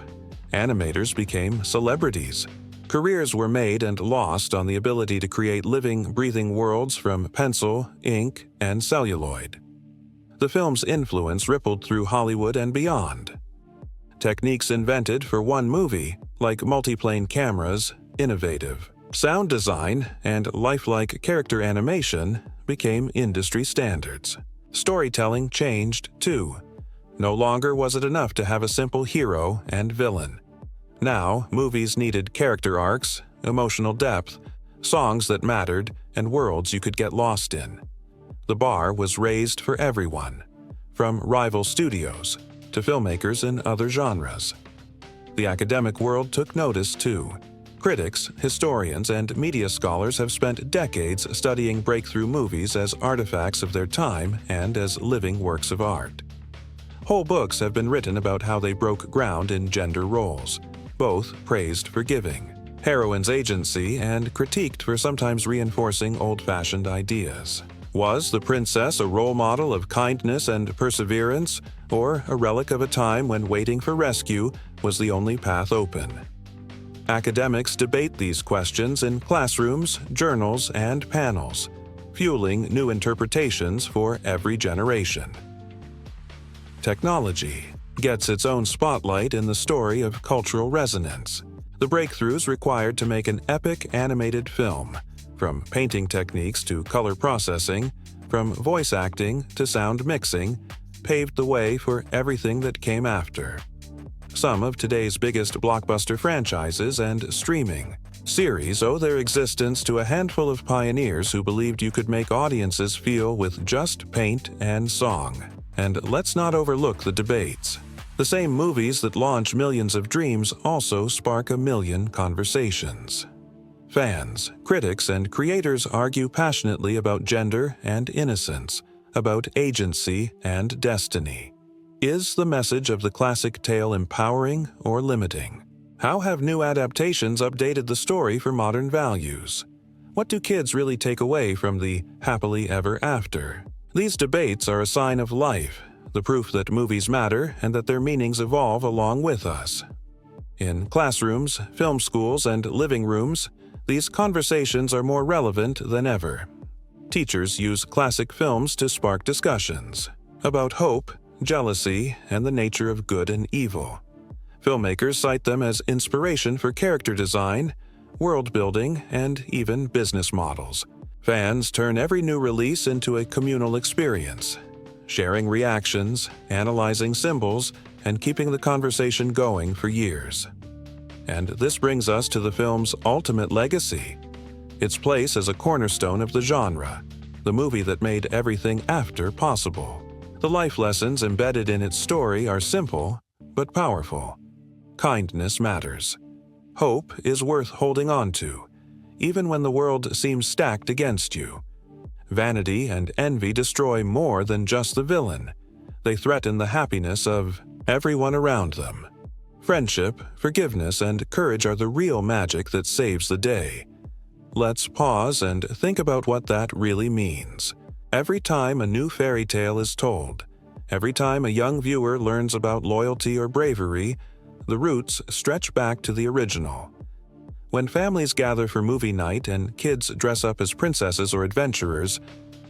Animators became celebrities. Careers were made and lost on the ability to create living, breathing worlds from pencil, ink, and celluloid. The film's influence rippled through Hollywood and beyond. Techniques invented for one movie, like multiplane cameras, innovative. Sound design and lifelike character animation became industry standards. Storytelling changed, too. No longer was it enough to have a simple hero and villain. Now, movies needed character arcs, emotional depth, songs that mattered, and worlds you could get lost in. The bar was raised for everyone, from rival studios to filmmakers in other genres. The academic world took notice, too. Critics, historians, and media scholars have spent decades studying breakthrough movies as artifacts of their time and as living works of art. Whole books have been written about how they broke ground in gender roles, both praised for giving, heroine's agency, and critiqued for sometimes reinforcing old-fashioned ideas. Was the princess a role model of kindness and perseverance, or a relic of a time when waiting for rescue was the only path open? Academics debate these questions in classrooms, journals, and panels, fueling new interpretations for every generation. Technology gets its own spotlight in the story of cultural resonance. The breakthroughs required to make an epic animated film, from painting techniques to color processing, from voice acting to sound mixing, paved the way for everything that came after. Some of today's biggest blockbuster franchises and streaming series owe their existence to a handful of pioneers who believed you could make audiences feel with just paint and song. And let's not overlook the debates. The same movies that launch millions of dreams also spark a million conversations. Fans, critics, and creators argue passionately about gender and innocence, about agency and destiny. Is the message of the classic tale empowering or limiting? How have new adaptations updated the story for modern values? What do kids really take away from the happily ever after? These debates are a sign of life, the proof that movies matter and that their meanings evolve along with us. In classrooms, film schools, and living rooms, these conversations are more relevant than ever. Teachers use classic films to spark discussions about hope, jealousy, and the nature of good and evil. Filmmakers cite them as inspiration for character design, world building, and even business models. Fans turn every new release into a communal experience, sharing reactions, analyzing symbols, and keeping the conversation going for years. And this brings us to the film's ultimate legacy, its place as a cornerstone of the genre, the movie that made everything after possible. The life lessons embedded in its story are simple but powerful. Kindness matters. Hope is worth holding on to, even when the world seems stacked against you. Vanity and envy destroy more than just the villain. They threaten the happiness of everyone around them. Friendship, forgiveness, and courage are the real magic that saves the day. Let's pause and think about what that really means. Every time a new fairy tale is told, every time a young viewer learns about loyalty or bravery, the roots stretch back to the original. When families gather for movie night and kids dress up as princesses or adventurers,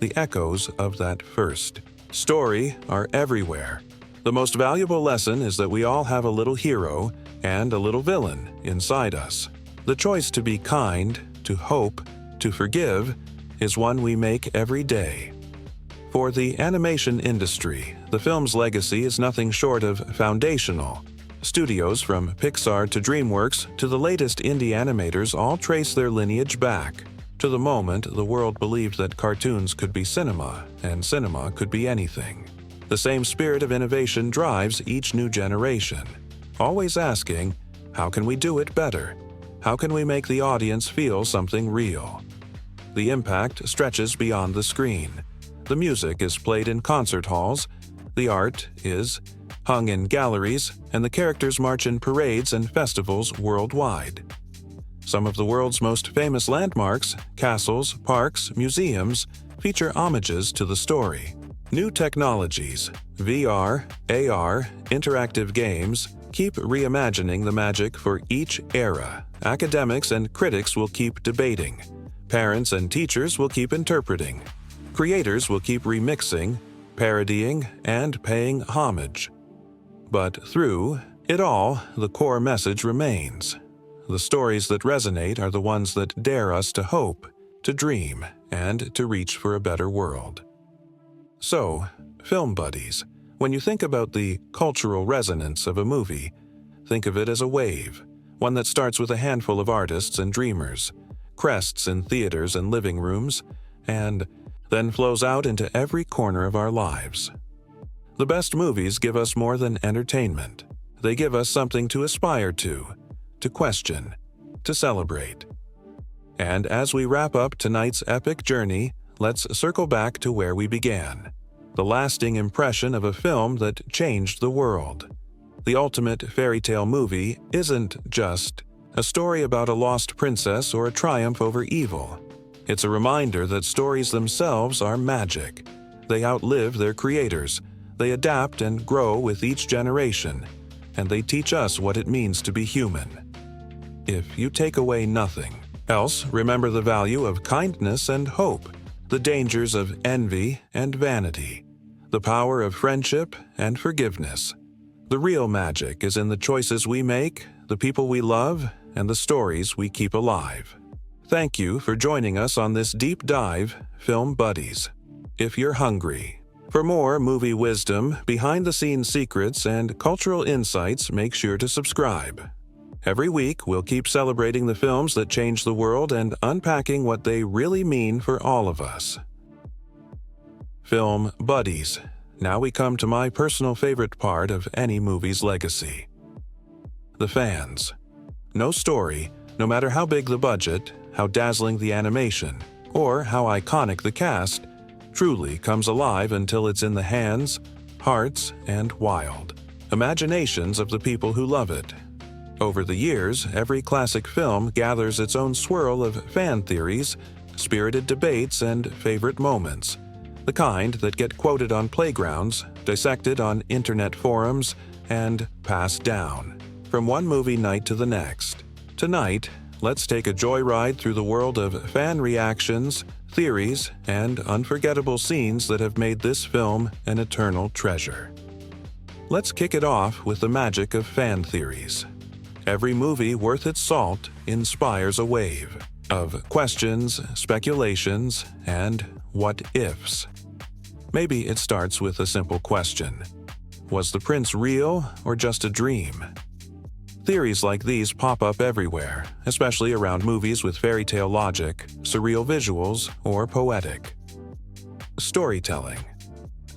the echoes of that first story are everywhere. The most valuable lesson is that we all have a little hero and a little villain inside us. The choice to be kind, to hope, to forgive, is one we make every day. For the animation industry, the film's legacy is nothing short of foundational. Studios from Pixar to DreamWorks to the latest indie animators all trace their lineage back to the moment the world believed that cartoons could be cinema and cinema could be anything. The same spirit of innovation drives each new generation, always asking, how can we do it better? How can we make the audience feel something real? The impact stretches beyond the screen. The music is played in concert halls, the art is hung in galleries, and the characters march in parades and festivals worldwide. Some of the world's most famous landmarks, castles, parks, museums, feature homages to the story. New technologies, VR, AR, interactive games, keep reimagining the magic for each era. Academics and critics will keep debating. Parents and teachers will keep interpreting. Creators will keep remixing, parodying, and paying homage. But through it all, the core message remains. The stories that resonate are the ones that dare us to hope, to dream, and to reach for a better world. So, film buddies, when you think about the cultural resonance of a movie, think of it as a wave, one that starts with a handful of artists and dreamers, crests in theaters and living rooms, and then flows out into every corner of our lives. The best movies give us more than entertainment. They give us something to aspire to question, to celebrate. And as we wrap up tonight's epic journey, let's circle back to where we began. The lasting impression of a film that changed the world. The ultimate fairy tale movie isn't just a story about a lost princess or a triumph over evil. It's a reminder that stories themselves are magic. They outlive their creators. They adapt and grow with each generation, and they teach us what it means to be human. If you take away nothing else, remember the value of kindness and hope, the dangers of envy and vanity, the power of friendship and forgiveness. The real magic is in the choices we make, the people we love, and the stories we keep alive. Thank you for joining us on this deep dive, Film Buddies. If you're hungry for more movie wisdom, behind-the-scenes secrets, and cultural insights, make sure to subscribe. Every week, we'll keep celebrating the films that change the world and unpacking what they really mean for all of us. Film Buddies. Now we come to my personal favorite part of any movie's legacy. The fans. No story, no matter how big the budget, how dazzling the animation, or how iconic the cast, truly comes alive until it's in the hands, hearts, and wild imaginations of the people who love it. Over the years, every classic film gathers its own swirl of fan theories, spirited debates, and favorite moments, the kind that get quoted on playgrounds, dissected on internet forums, and passed down from one movie night to the next. Tonight, let's take a joyride through the world of fan reactions, theories, and unforgettable scenes that have made this film an eternal treasure. Let's kick it off with the magic of fan theories. Every movie worth its salt inspires a wave of questions, speculations, and what-ifs. Maybe it starts with a simple question. Was the prince real or just a dream? Theories like these pop up everywhere, especially around movies with fairy tale logic, surreal visuals, or poetic. Storytelling.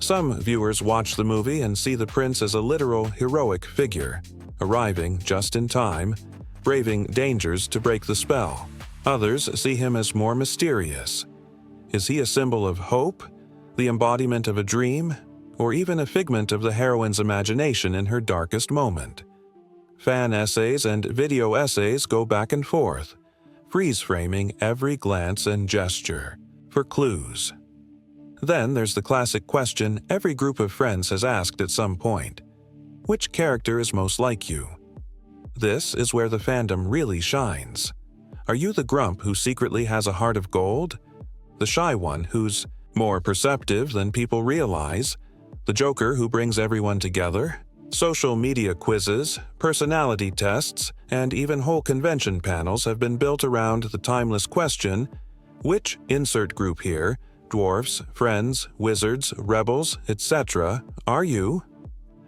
Some viewers watch the movie and see the prince as a literal heroic figure, arriving just in time, braving dangers to break the spell. Others see him as more mysterious. Is he a symbol of hope, the embodiment of a dream, or even a figment of the heroine's imagination in her darkest moment? Fan essays and video essays go back and forth, freeze-framing every glance and gesture for clues. Then there's the classic question every group of friends has asked at some point. Which character is most like you? This is where the fandom really shines. Are you the grump who secretly has a heart of gold? The shy one who's more perceptive than people realize? The joker who brings everyone together? Social media quizzes, personality tests, and even whole convention panels have been built around the timeless question, which insert group here, dwarfs, friends, wizards, rebels, etc., are you?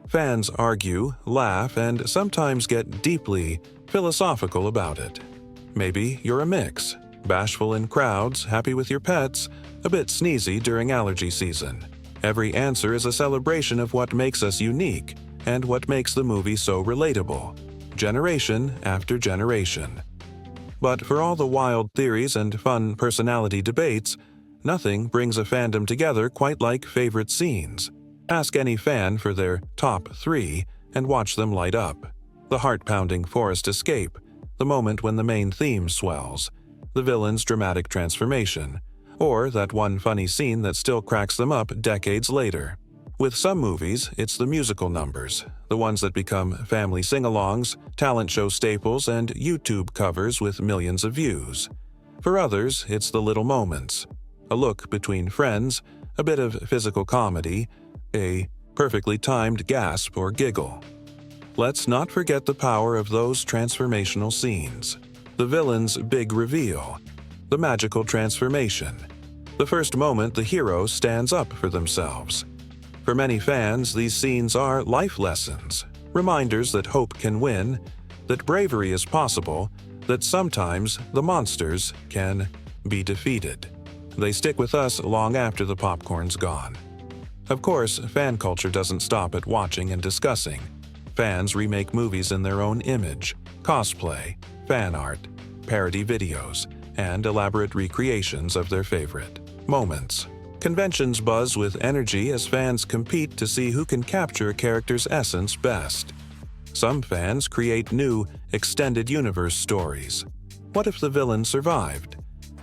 Fans argue, laugh, and sometimes get deeply philosophical about it. Maybe you're a mix, bashful in crowds, happy with your pets, a bit sneezy during allergy season. Every answer is a celebration of what makes us unique and what makes the movie so relatable, generation after generation. But for all the wild theories and fun personality debates, nothing brings a fandom together quite like favorite scenes. Ask any fan for their top 3 and watch them light up. The heart-pounding forest escape, the moment when the main theme swells, the villain's dramatic transformation, or that one funny scene that still cracks them up decades later. With some movies, it's the musical numbers, the ones that become family sing-alongs, talent show staples, and YouTube covers with millions of views. For others, it's the little moments. A look between friends, a bit of physical comedy, a perfectly timed gasp or giggle. Let's not forget the power of those transformational scenes. The villain's big reveal, the magical transformation, the first moment the hero stands up for themselves. For many fans, these scenes are life lessons, reminders that hope can win, that bravery is possible, that sometimes the monsters can be defeated. They stick with us long after the popcorn's gone. Of course, fan culture doesn't stop at watching and discussing. Fans remake movies in their own image, cosplay, fan art, parody videos, and elaborate recreations of their favorite moments. Conventions buzz with energy as fans compete to see who can capture a character's essence best. Some fans create new, extended universe stories. What if the villain survived?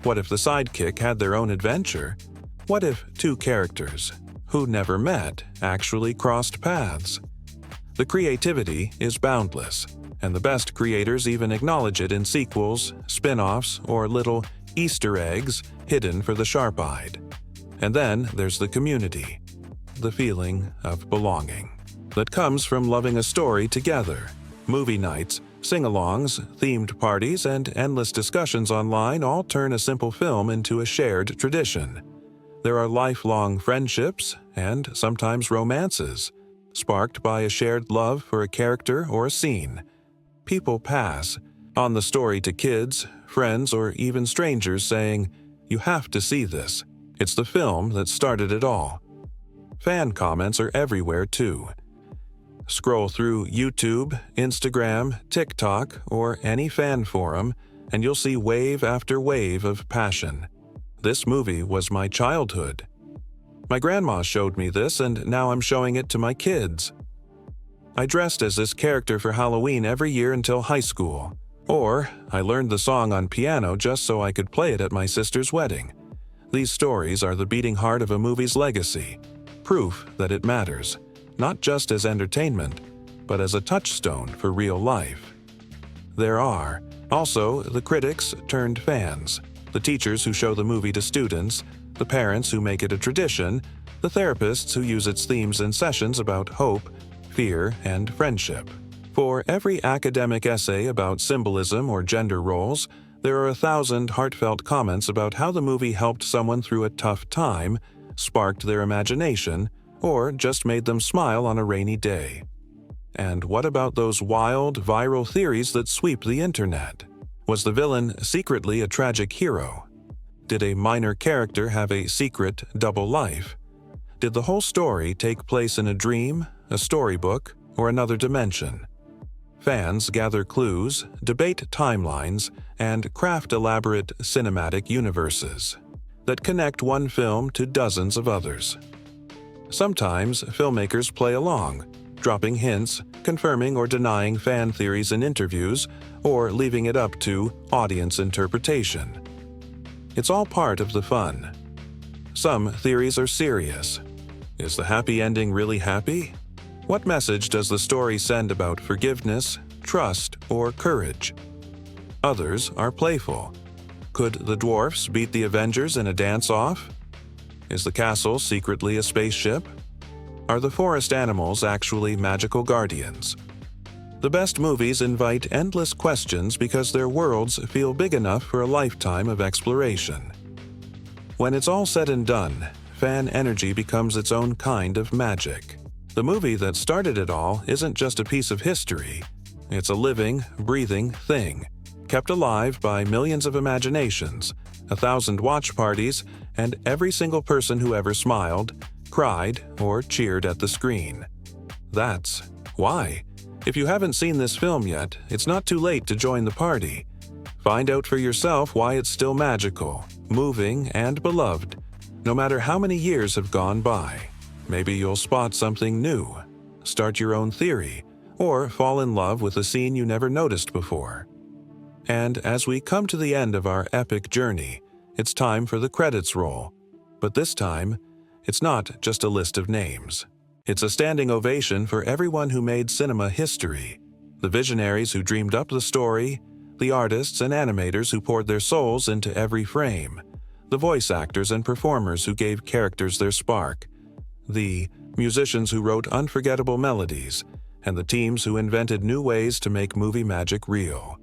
What if the sidekick had their own adventure? What if 2 characters, who never met, actually crossed paths? The creativity is boundless, and the best creators even acknowledge it in sequels, spin-offs, or little Easter eggs hidden for the sharp-eyed. And then there's the community, the feeling of belonging that comes from loving a story together. Movie nights, sing-alongs, themed parties, and endless discussions online all turn a simple film into a shared tradition. There are lifelong friendships and sometimes romances, sparked by a shared love for a character or a scene. People pass on the story to kids, friends, or even strangers saying, "You have to see this. It's the film that started it all." Fan comments are everywhere too. Scroll through YouTube, Instagram, TikTok, or any fan forum, and you'll see wave after wave of passion. This movie was my childhood. My grandma showed me this, and now I'm showing it to my kids. I dressed as this character for Halloween every year until high school. Or, I learned the song on piano just so I could play it at my sister's wedding. These stories are the beating heart of a movie's legacy, proof that it matters, not just as entertainment, but as a touchstone for real life. There are also the critics turned fans, the teachers who show the movie to students, the parents who make it a tradition, the therapists who use its themes in sessions about hope, fear, and friendship. For every academic essay about symbolism or gender roles, there are 1,000 heartfelt comments about how the movie helped someone through a tough time, sparked their imagination, or just made them smile on a rainy day. And what about those wild, viral theories that sweep the internet? Was the villain secretly a tragic hero? Did a minor character have a secret double life? Did the whole story take place in a dream, a storybook, or another dimension? Fans gather clues, debate timelines, and craft elaborate cinematic universes that connect one film to dozens of others. Sometimes filmmakers play along, dropping hints, confirming or denying fan theories in interviews, or leaving it up to audience interpretation. It's all part of the fun. Some theories are serious. Is the happy ending really happy? What message does the story send about forgiveness, trust, or courage? Others are playful. Could the dwarfs beat the Avengers in a dance-off? Is the castle secretly a spaceship? Are the forest animals actually magical guardians? The best movies invite endless questions because their worlds feel big enough for a lifetime of exploration. When it's all said and done, fan energy becomes its own kind of magic. The movie that started it all isn't just a piece of history. It's a living, breathing thing, kept alive by millions of imaginations, 1,000 watch parties, and every single person who ever smiled, cried, or cheered at the screen. That's why. If you haven't seen this film yet, it's not too late to join the party. Find out for yourself why it's still magical, moving, and beloved, no matter how many years have gone by. Maybe you'll spot something new, start your own theory, or fall in love with a scene you never noticed before. And as we come to the end of our epic journey, it's time for the credits roll. But this time, it's not just a list of names. It's a standing ovation for everyone who made cinema history, the visionaries who dreamed up the story, the artists and animators who poured their souls into every frame, the voice actors and performers who gave characters their spark, the musicians who wrote unforgettable melodies, and the teams who invented new ways to make movie magic real.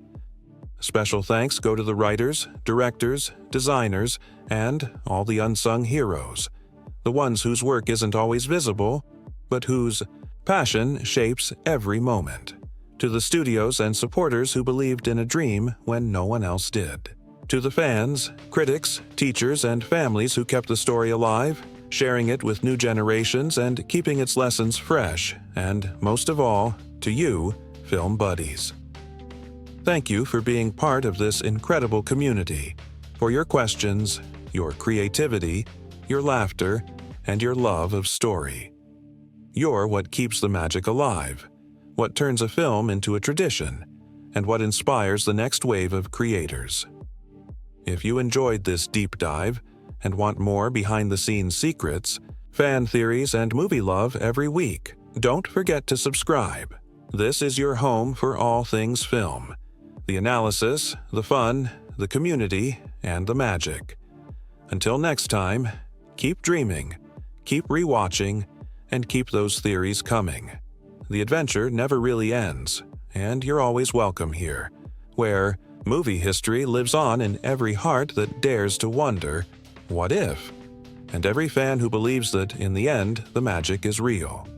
Special thanks go to the writers, directors, designers, and all the unsung heroes, the ones whose work isn't always visible, but whose passion shapes every moment. To the studios and supporters who believed in a dream when no one else did. To the fans, critics, teachers, and families who kept the story alive, sharing it with new generations and keeping its lessons fresh, and most of all, to you, film buddies. Thank you for being part of this incredible community, for your questions, your creativity, your laughter, and your love of story. You're what keeps the magic alive, what turns a film into a tradition, and what inspires the next wave of creators. If you enjoyed this deep dive and want more behind-the-scenes secrets, fan theories, and movie love every week, don't forget to subscribe. This is your home for all things film. The analysis, the fun, the community, and the magic. Until next time, keep dreaming, keep rewatching, and keep those theories coming. The adventure never really ends, and you're always welcome here, where movie history lives on in every heart that dares to wonder, what if? And every fan who believes that, in the end, the magic is real.